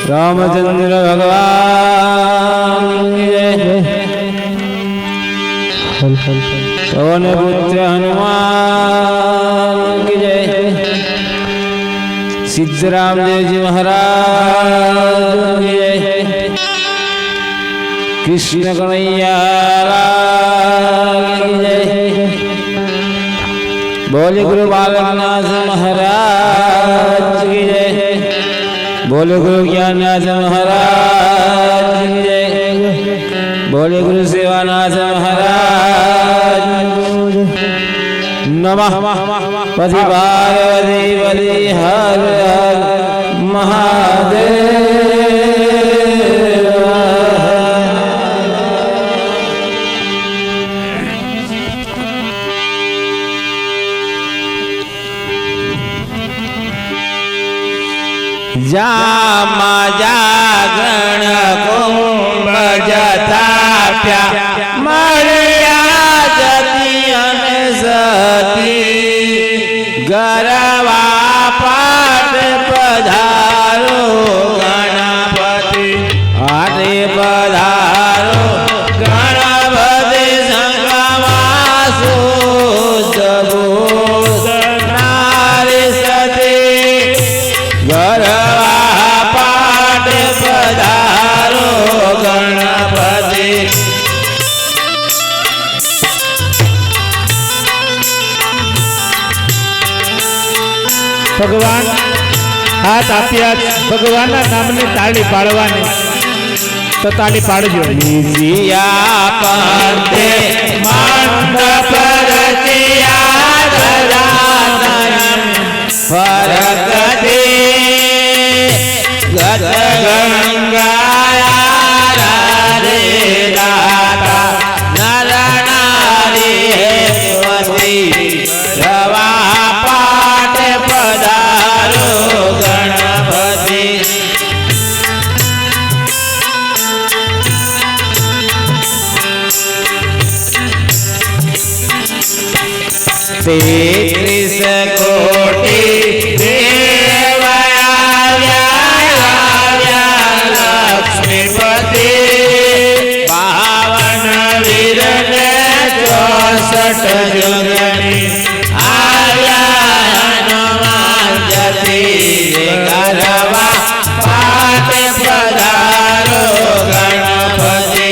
રામચંદ્ર ભગવાન પવન પુત્ર હનુમાન કી જય. સિદ્ધરામદેવજી મહારાજ કી જય. કૃષ્ણ કનૈયા કી જય. બોલે ગુરુ બાલકનાથ મહારાજ કી જય. बोले गुरु ज्ञाननाथ महाराज की जय. बोले गुरु सेवानाथ महाराज नमः. पति पार्वती पति हर हर महादेव. जामा जागरण कुंभ जताप्या मळ्या जती अने सती गरवा पाट पधारो गणपति आटे पधारो गणपति संगवासो जबो नारी सती गरवा पधारो गणपति. भगवान हाथ आप्या भगवानના નામની તાળી પાડવાની, તો તાળી પાડજો. લીજિયા પરતે મંડપ રચિયા ધરાતન ફરક દે ગત ગંગાયા રે દાતા નર નારી સ્વતી રવા પાટ પધારો ગણપતિ. તેત્રીસ કોટી पावन वीर ने 64 जोगनी आया हनुमान जती गरवा पाट पधारो गणपति.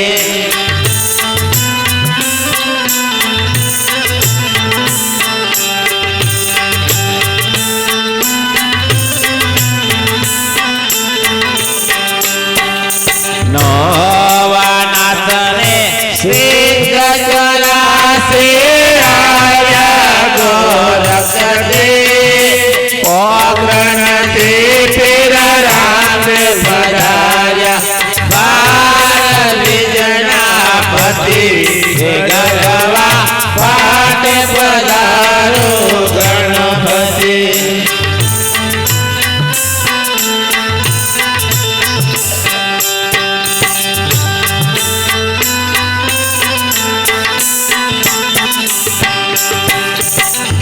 અચલા સે આયા ગોરખ દે ઓગ્રણ તે ફેર રામ પધાર્યા બાર જના પતિ ગરવા પાટે પધારો ગણપતિ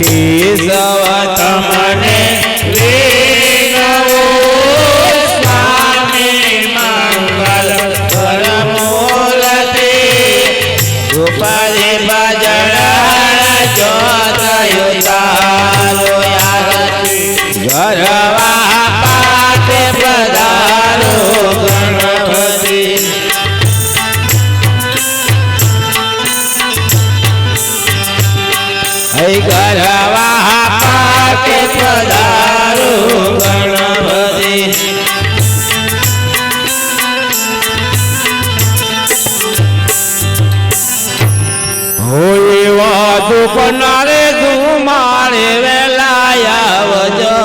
કેશવ તમને વેણવો સ્વામી મંગલ પરમૂર્તિ ગોપાલે બજડા જોતયો તારો આરતી ગરવા પાટે પધારો ગણપતિ ગરવા પાટે પધારો ગણપતિ હોય વાદુ પનારે ધુમાડે વેલા આવજો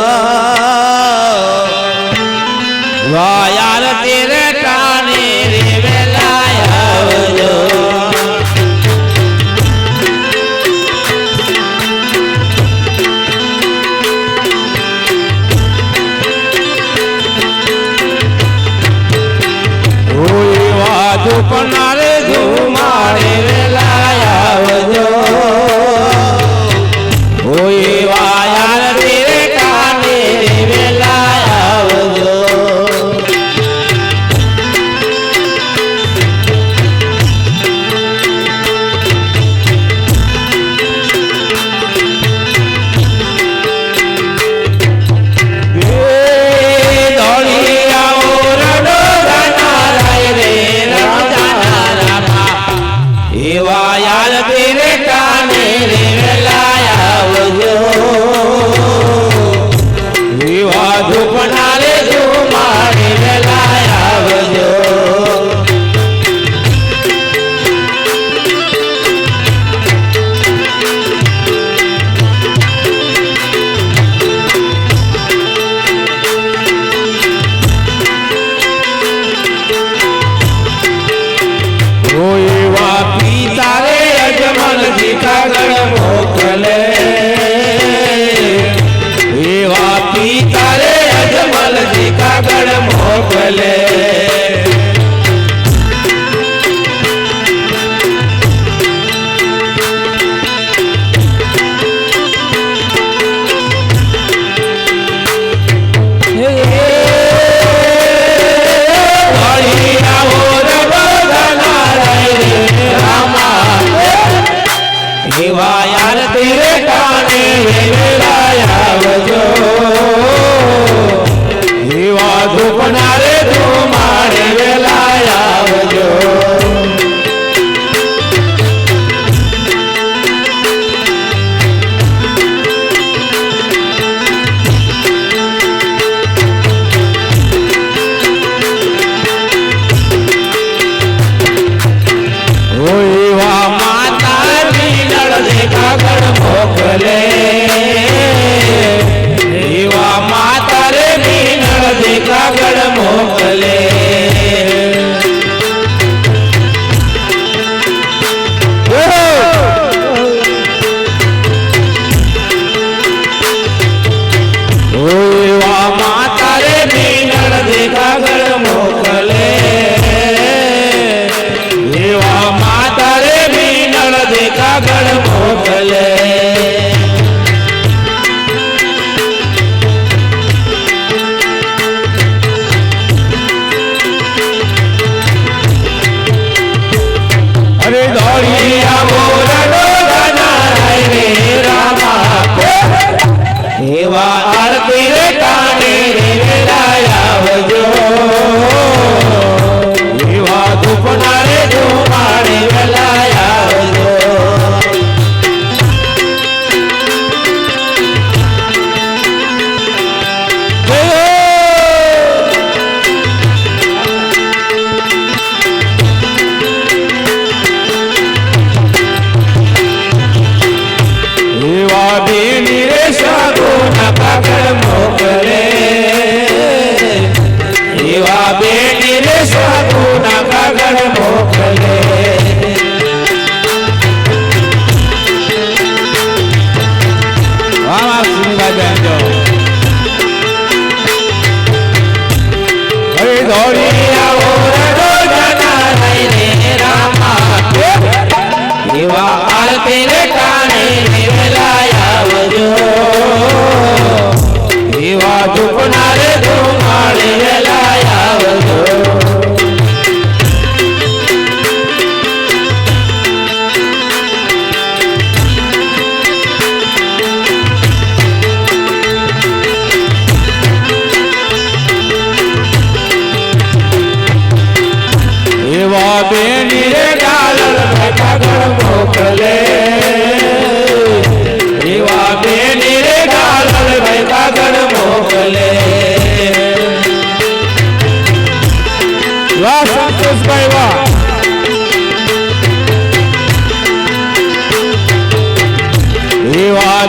વાયાર તેરે કાને રે વેલા આવજો પનારે ધુમાડે વેલા આવજો ઓય વાયાર તેરે કાને વેલા આવજો મોકલે એવા પિતા રે અજમલ જી કાગળ મોકલે યાર તેરે કાને વેલા આવજો એવા ધૂપનારે ધુમાડે વેલા આવજો મોકલે એવા માતા રે મીનળ દે કાગળ મોકલે એવા માતા રે મીનળ દે કાગળ મોકલે એવા માતા રે મીનળ દે કાગળ મોકલે એવા આરતી રે કાને વેલા આવજો એવા ધૂપના રે ધુમાડે વેલા આવજો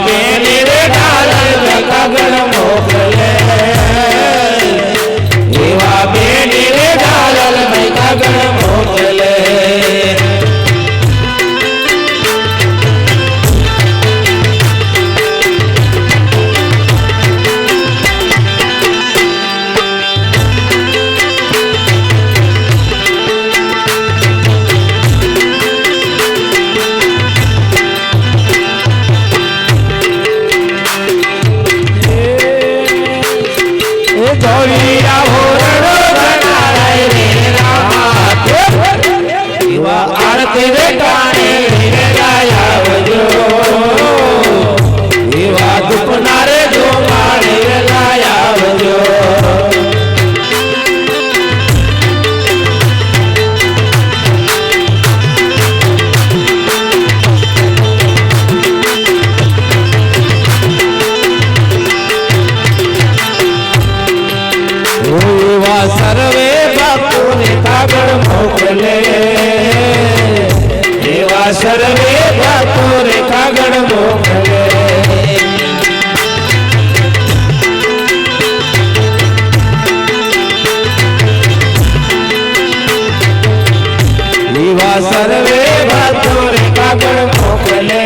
બેની રે ડાલર મેં કાગળ મોકલે એવા બેની રે ડાલર મેં કાગળ મોકલે જોડિયા હોરડો બનારાય રે રામા એવા આરતી રે ટાણે રે લાયાવજો એવા દુપના રે જો માણે રે લાયાવજો સર્વે ભક્તોને કાગળ મોકલે એવા સર્વે ભક્તોને કાગળ મોકલે એવા સર્વે ભક્તોને કાગળ મોકલે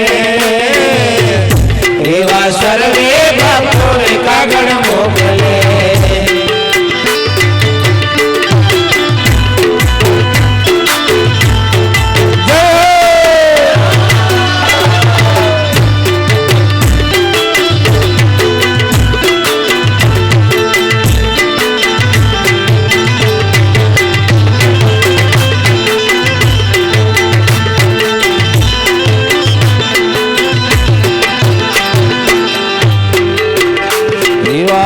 એવા સર્વે ભક્તોને કાગળ મોકલે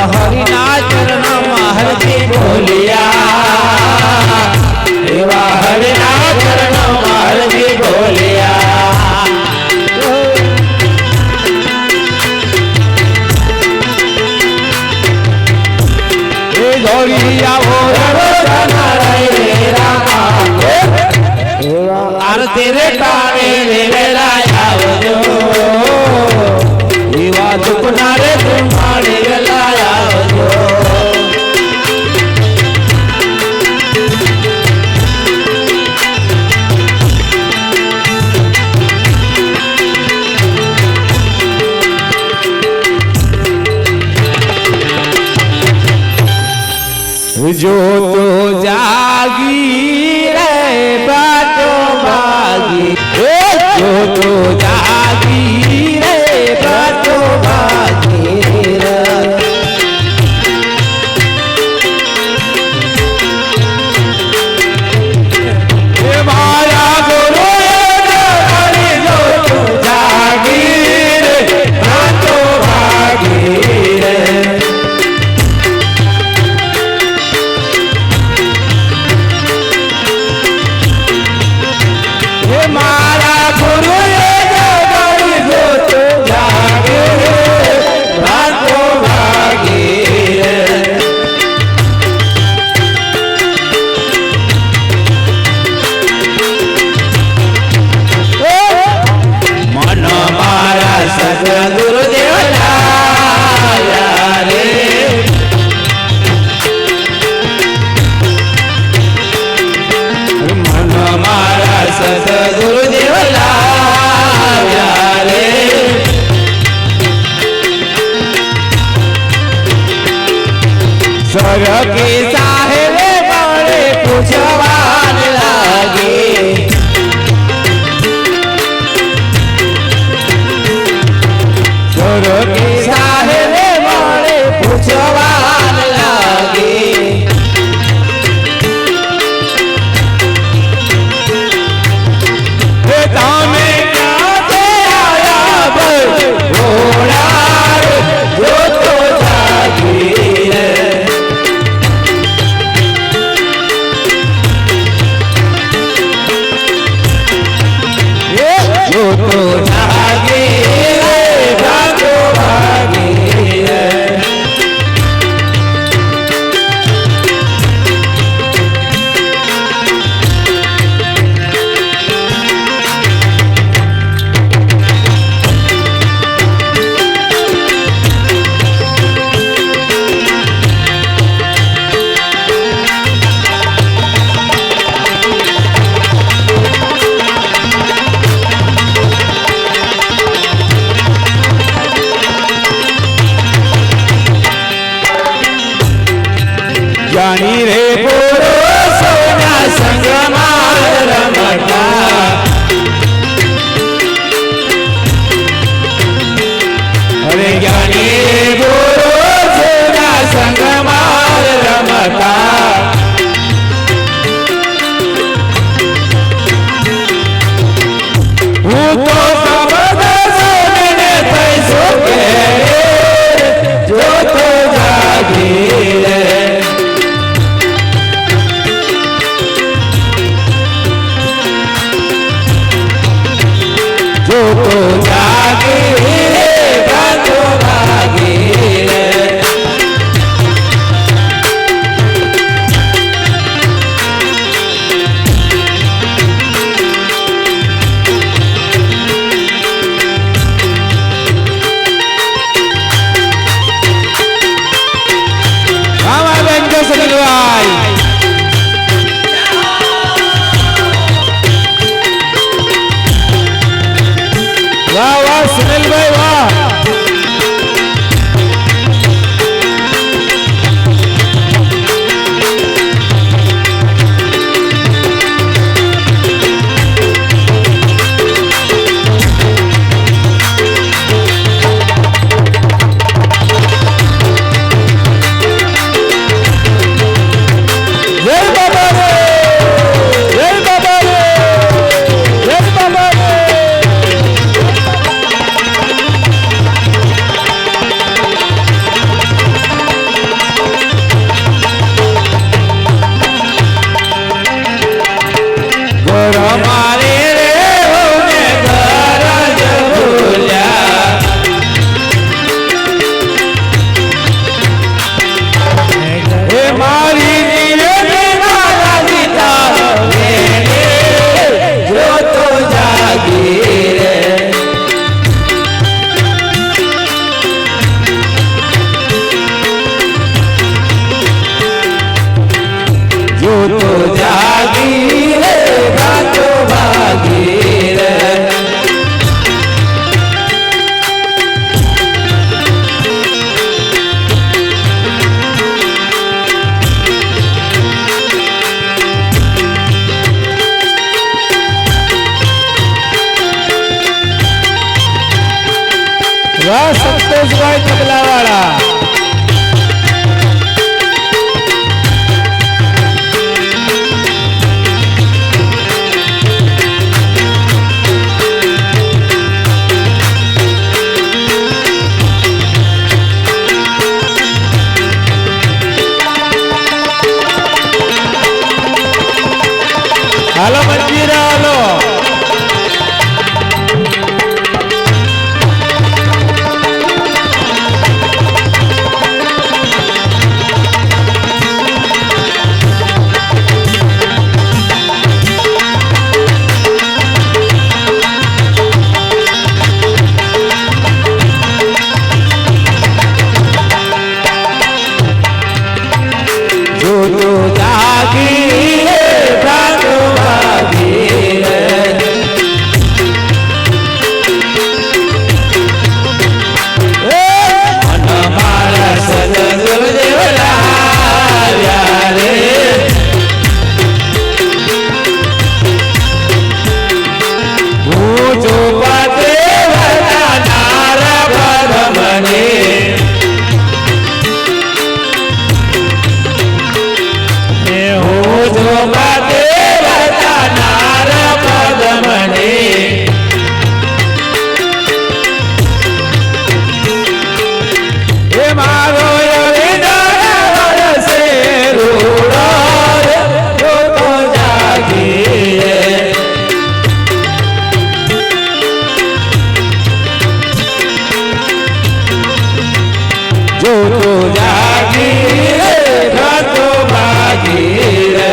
હરિના ચરણમાં હરજી બોલિયા એવા હરિના ચરણમાં હરજી બોલિયા એ જોડિયા હોરડો બનારાય રે રામા એવા આરતી રે ટાણે રે લાયાવજો એવા દુપના રે માણે રે લાયાવજો જો તો જાગી રે બાટો ભાગી જો તો જાગી રે બાટો ભાગી રે મારા ગુરુ જો તો જાગી રે બાટો ભાગી રે મારા ગુરુએ તો શબ્દ સુનીને થઈશું ઘેર જો તો જાગી રે જો તો જાગી રે ભાગો ભાગી રે વાહ વાહ સુનિલભાઈ વાહ જય બાબા રે જય બાબા રે જય બાબા રે મારે રે હોને ઘર જ ભૂલ્યા એ મારી જીવને મારા જીતા જો તો જાગી રે જો તો જાગી રે ભાગો ભાગી રે વાહ સંતોષભાઈ તબલાવાળા હાલો મંજીરા હાલો જો તો જાગી રે ભાગો ભાગી રે મન મારા સદગુરુદેવ લાવ્યા રે હું જો પાતે નારા પદમને હું જો પાતે નારા પદમને એ મારો વરસે રૂડો જો તો જાગી રે જો તો જાગી રે ભાગો ભાગી રે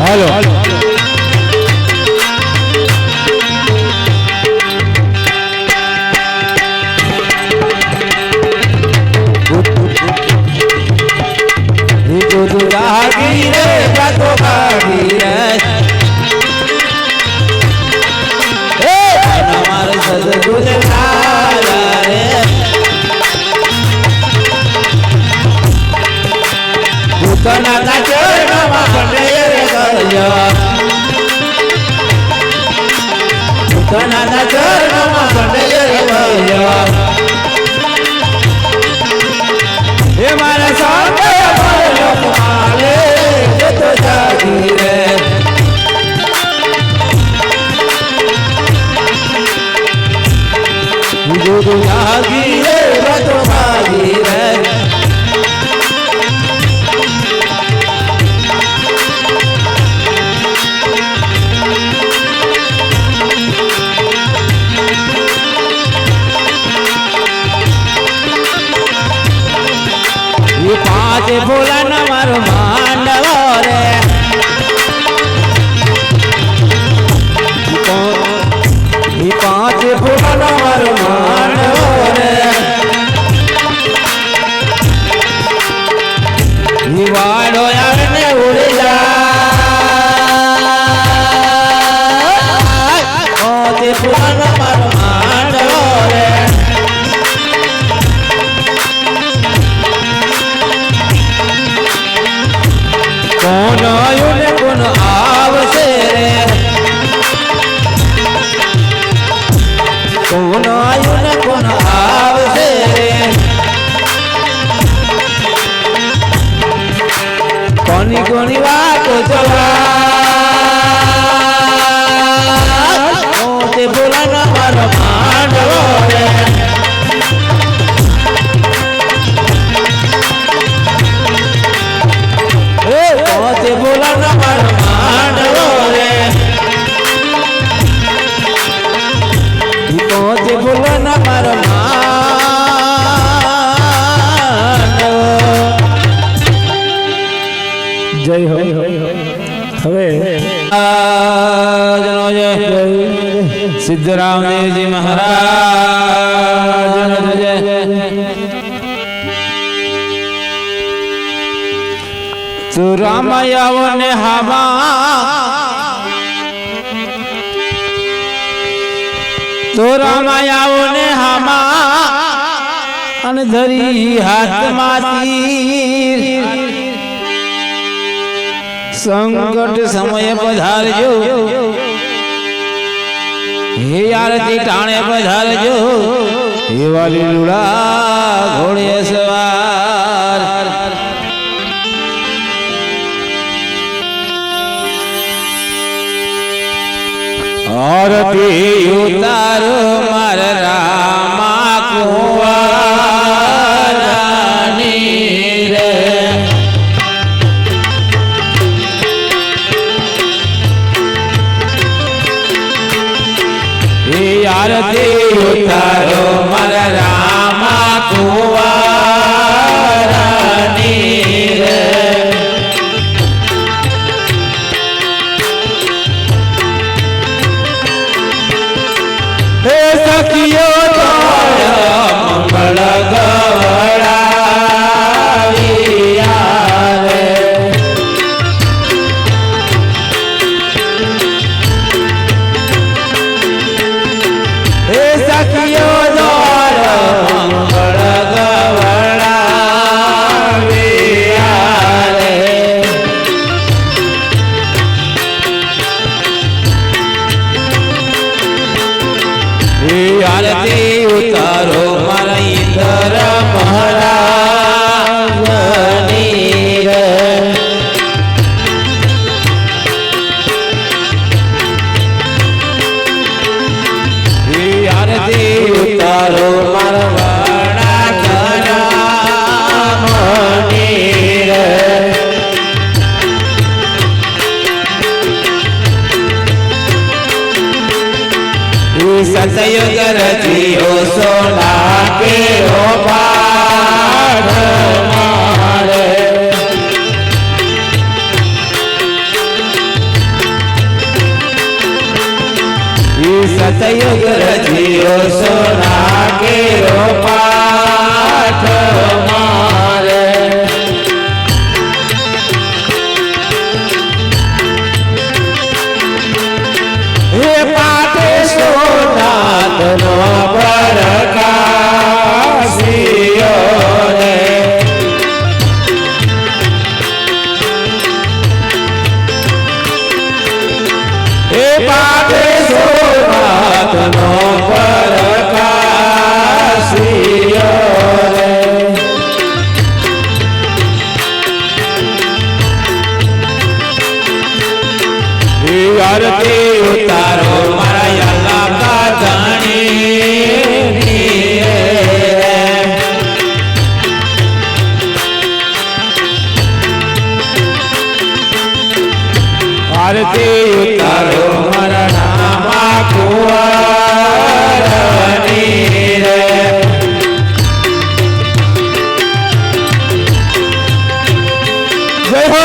હાલો તું જાગી રે જાતો ભાગી રે મારે સદગુણ લાલા રે ભૂતના ના ચરણમાં કંડે રે ગયો ભૂતના ના ચરણમાં કંડે રે ગયો હે મારા સામે માલે તો જાગી રે જો જાગી રે તો ભાગી રે પાંચ ભોલા ના મારો માંડવો રે પાંચ ભોલા ના મારો માંડવો રે વાડો આને ઉડી જાય પાંચ ભોલા ના મારો માંડવો રે કોણ આવ્યું ને કોણ આવશે રે કોણ આવ્યું ને કોણ આવશે રે કોની કોની વાતો ચલા તે બોલા ના મારો માંડવો રે તે બોલા ના મારો માંડવો રે તે બોલા ના મારો માંડવો જય હો હવે સિદ્ધરામદેવજી મહારાજ જય તો રામાયાવો ને હામાં તો રામાયાવો ને હામાં અને ધરી હાથમાંથી સંકટ સમય પધારજો હે આરતી ટાણે પધારજો હે વાલી લુડા ઘોડે સવાર આરતી ઉતાર માર રામા કુંવારાની રે આરતી ઉતારો માર રામા કુંવારાની રે સખીઓ મંગળ ગવડાવ્યા રે હે સખીઓ મંગળ ગવડાવ્યા રે આરતી ઉતારો મારા ઇન્દ્ર મહારાજની રે આરતી ઉતારો મારા વડા કરામની રે સતયુગ રચિયો સોના કે ઓ પાઠ મારે સતયુગ રચ્યો સોના કેરો પાઠ મારે હે પાઠે સોનાથનો પ્રકાશિયો રે હે પાઠે સોનાથનો પ્રકાશિયો રે આરતી ઉતારો મારા યાલા જાણી આરતી ઉતારો મારા નામા કુંવરની રે જય હો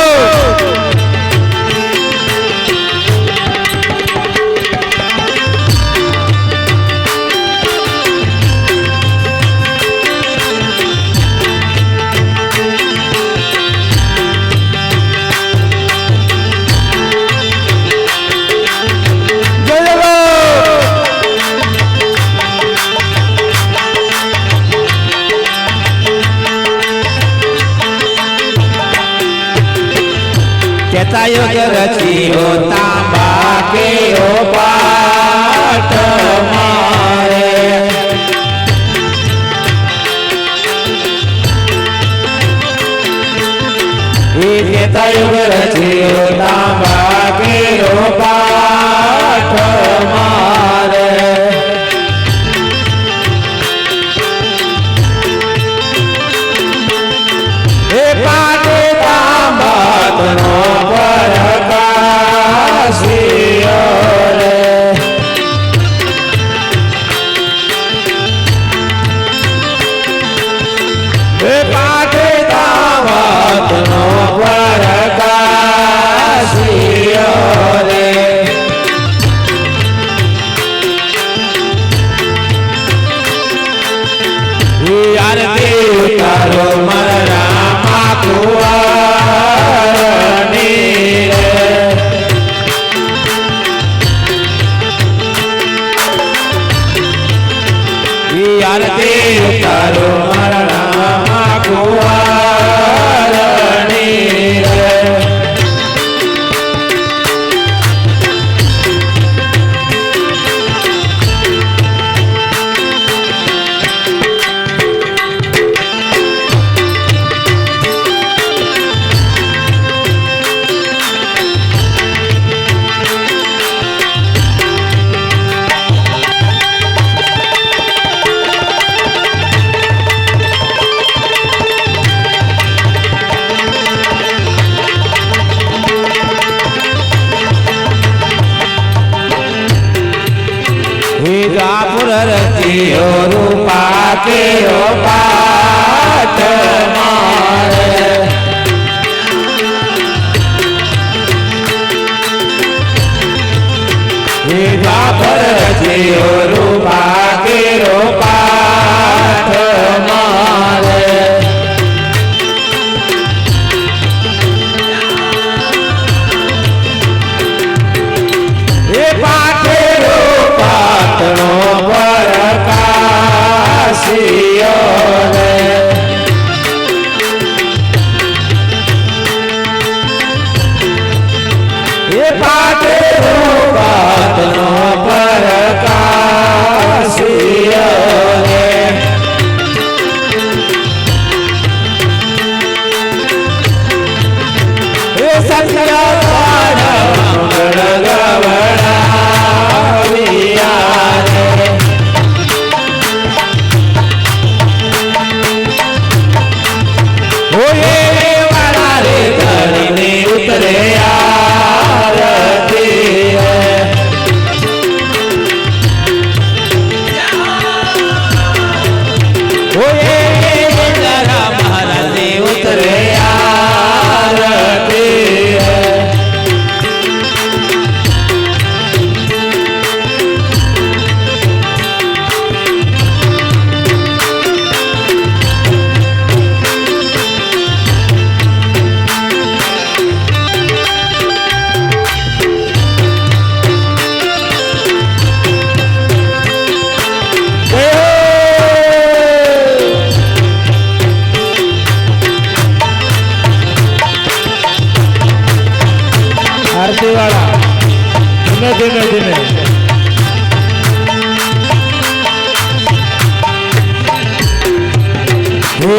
યુગ રચ્યો તાંબા કેરો પાઠ મારે યુગ રચ્યો તાંબા કેરો પાઠ મારે હે પાઠે તાંબાનો ઉતારો મારા કુંવરની રે આરતી ઉતારો મારા કુંવરની રે વિજાપુર રચ્યો રૂપા કેરો પાઠ મારે વિજાપુર રચ્યો રૂપા કેરો પાઠ મારે આરતી વાળા ધીમે ધીમે ધીમે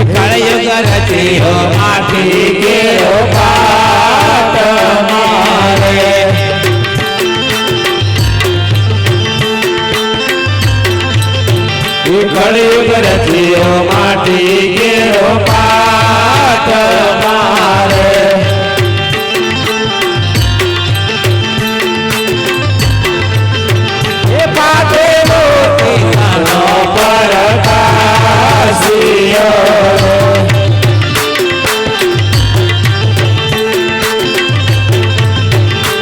કળયુગ રચિયો માટી કેરો પાટ મારે કળયુગ રચિયો માટી કેરો પાટ મારે એ પાટે મોતી નાનો પરકાશિયો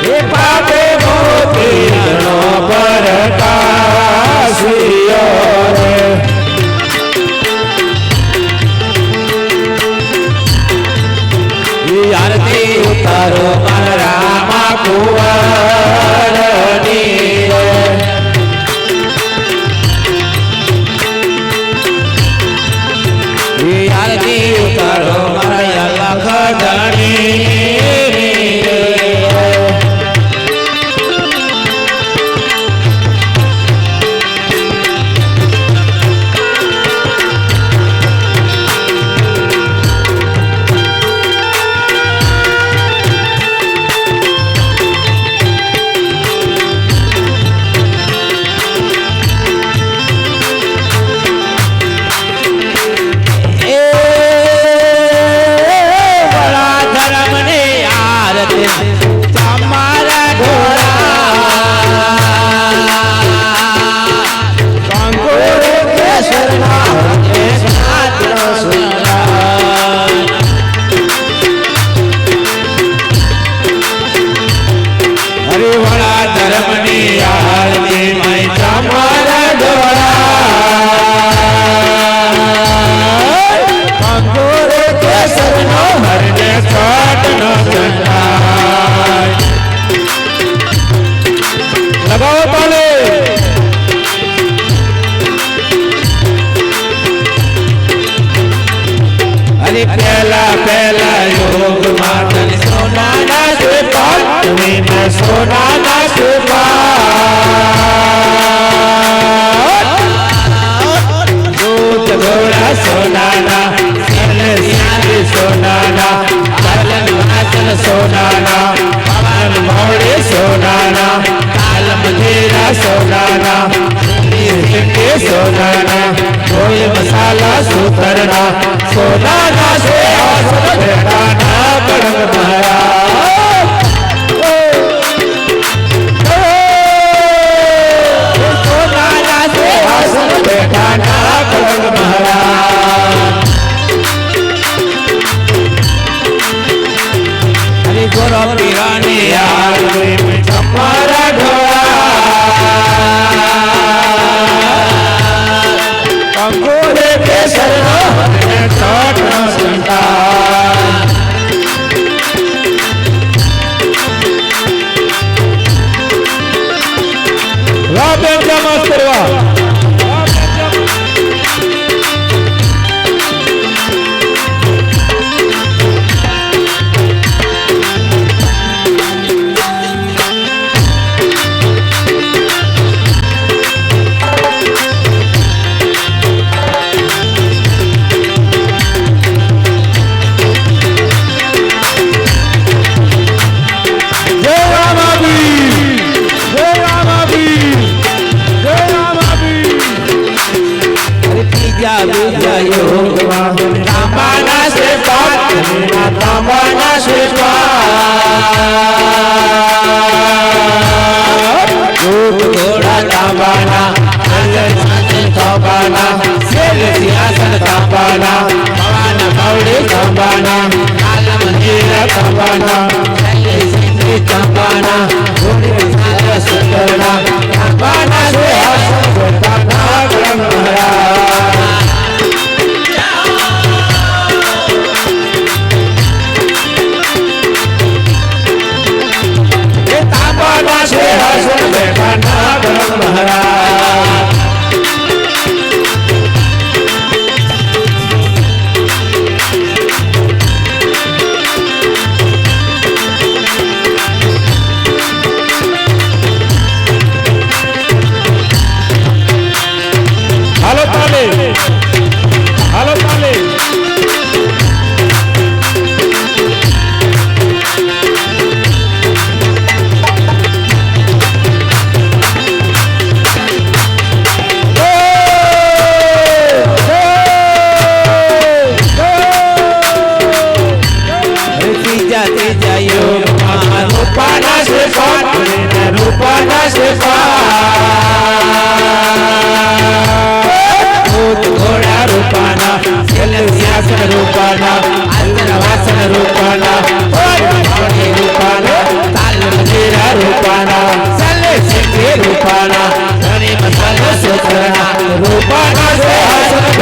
એ પાટે મોતી નાનો પરકાશિયો આરતી ઉતારો રામા કુંવરની આરતી ઉતારો મારા લખ ધણી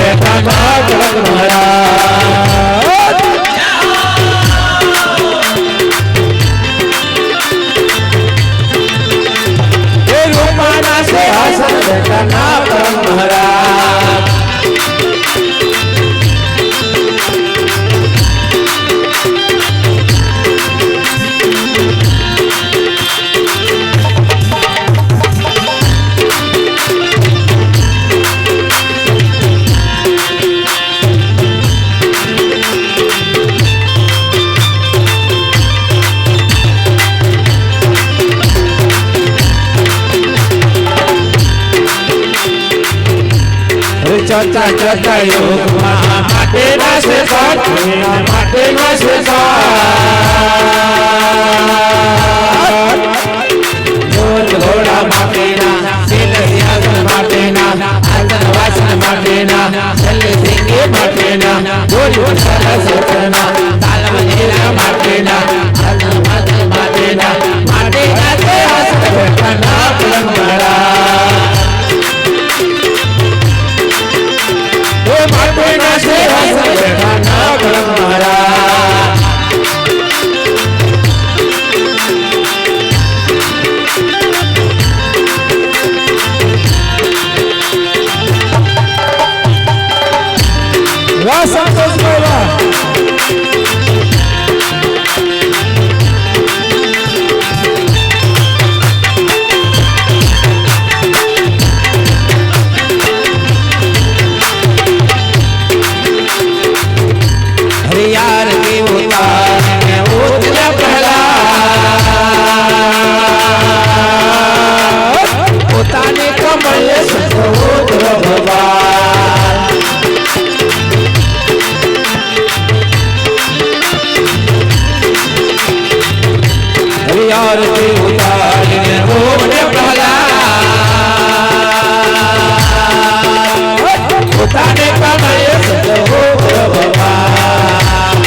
બેઠા ના કળંગ મહારાજ એ રૂપાના સિંહાસન બેઠા ના કળંગ મહારાજ चर्चा चर्चा योग माटे ना से साथ माटे ना से साथ जोत घोड़ा माटे ना सिल सिंहासन माटे ना आसन वासन माटे ना चल सिंगे माटे ना बोल वसल सतना ताल मंजीरा माटे ना आसन वासन माटे ना से आसन बैठा ना कलम मारा माटे ना से आसन बैठा ना कलम मारा वाह संतोष बाबा हरियार की उतारने उतला पहला उतारने कमल सतोद्र भगवान हरियार की उतारने उतला पहला उतारने कमल सतोद्र भगवान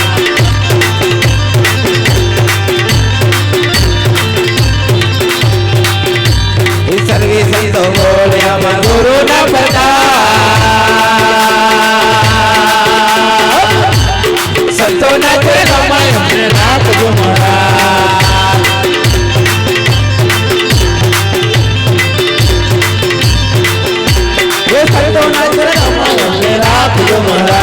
सर्वे संतो बोले हम गुरु न बता संतो न थे रमाय हमने नाथ जुमरा ये संतो न थे रमाय हमने नाथ जुमरा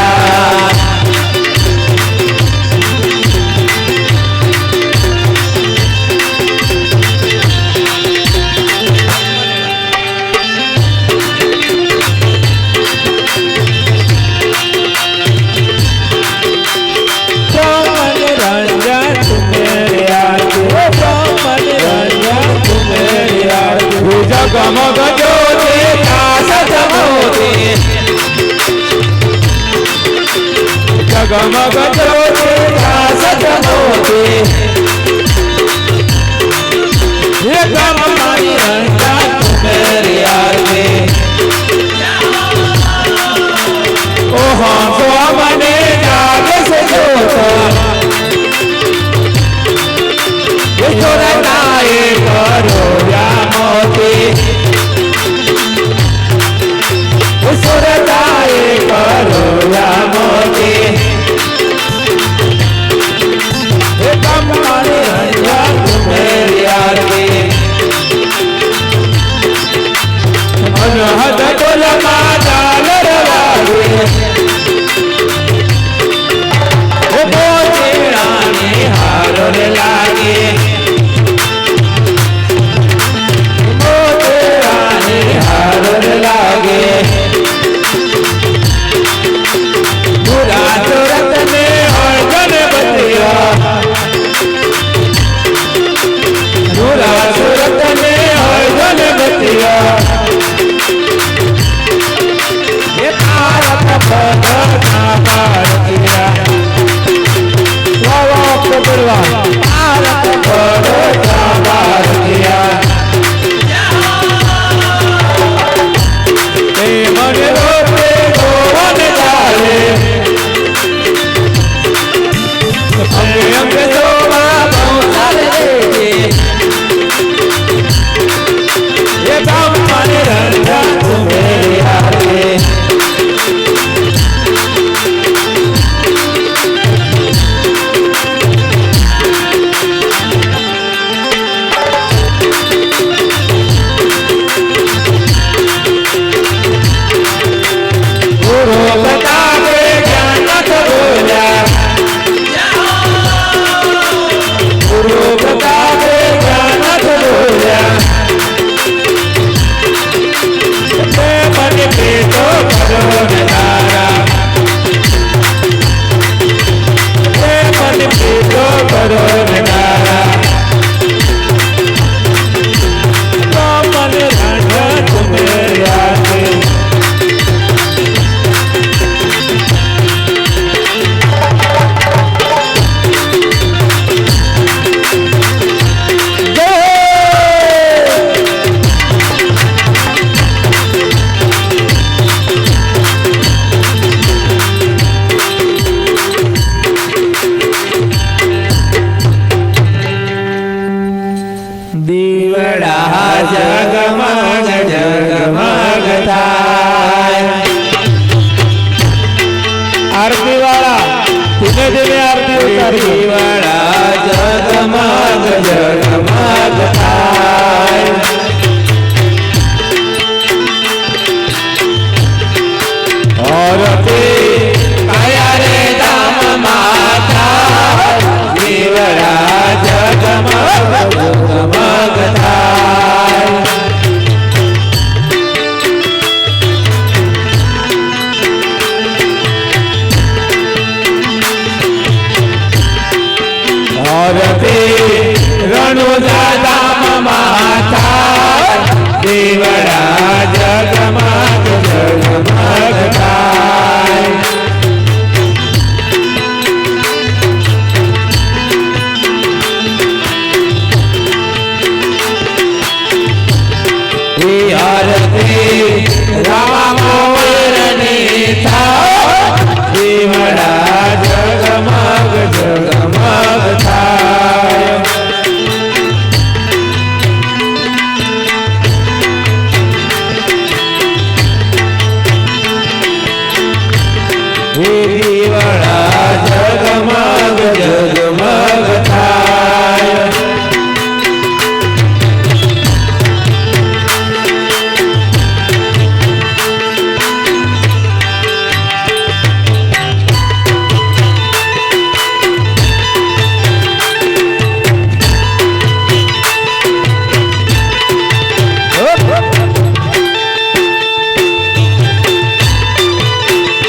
जगमग ज्योति कासत मोती जगमग ज्योति कासत मोती ये गम मारी रंगा मेरे यार के ओ हाँ तो मने जाग से जोता ये छोरा नाए करो या मोती सुरताए करो या मोती ये कम माने रंगा मेरे यार के अनहद कुल मादाल रवागे वो मोती रानी हार लागे लागे बुरा तुरंत में और गणपतिया बुरा तुरंत में और गणपतिया ये भारत पदना भारतिया वाह आपको बड़वा भारत पदना भारतिया मन रोते गोवन जाले अंग अंग शोभा बहुतर देखे ये काम मन रंगा तुम्हें हारे દીવડા જગમગ જગમગ થાય આરતી વાળા ધીમે ધીમે આરતી ઉતારી દીવડા જગમગ જગમગ થાય આરતી કયા રે ધામ માતા દીવડા જગમગ જગમગ થાય આરતી રણુજા ધામ માતા દીવડા જગમગ જગમગ થાય આરતી રામ કુંવરની થાય દીવડા જગમગ જગમગ થાય દીવડા જગમગ જગમગ થાય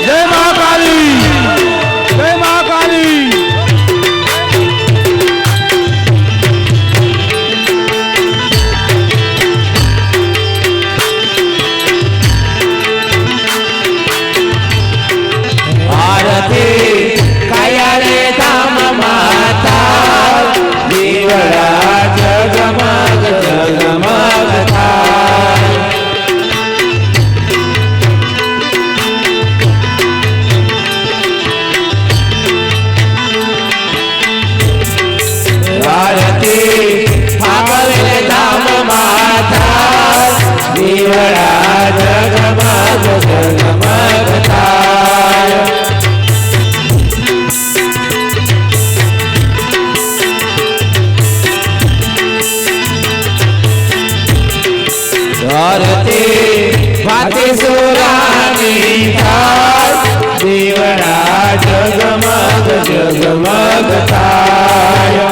જય મહાકાળી જય મહાકાળી આરતી કયા રે ધામ માતા દીવડા જગમગ જગમગ થાય આરતી ફાગલે ધામ માતા દીવડા જગમગ જગમગ થાય આરતી વાતે સુરાની થાય દીવડા જગમગ જગમગ થાય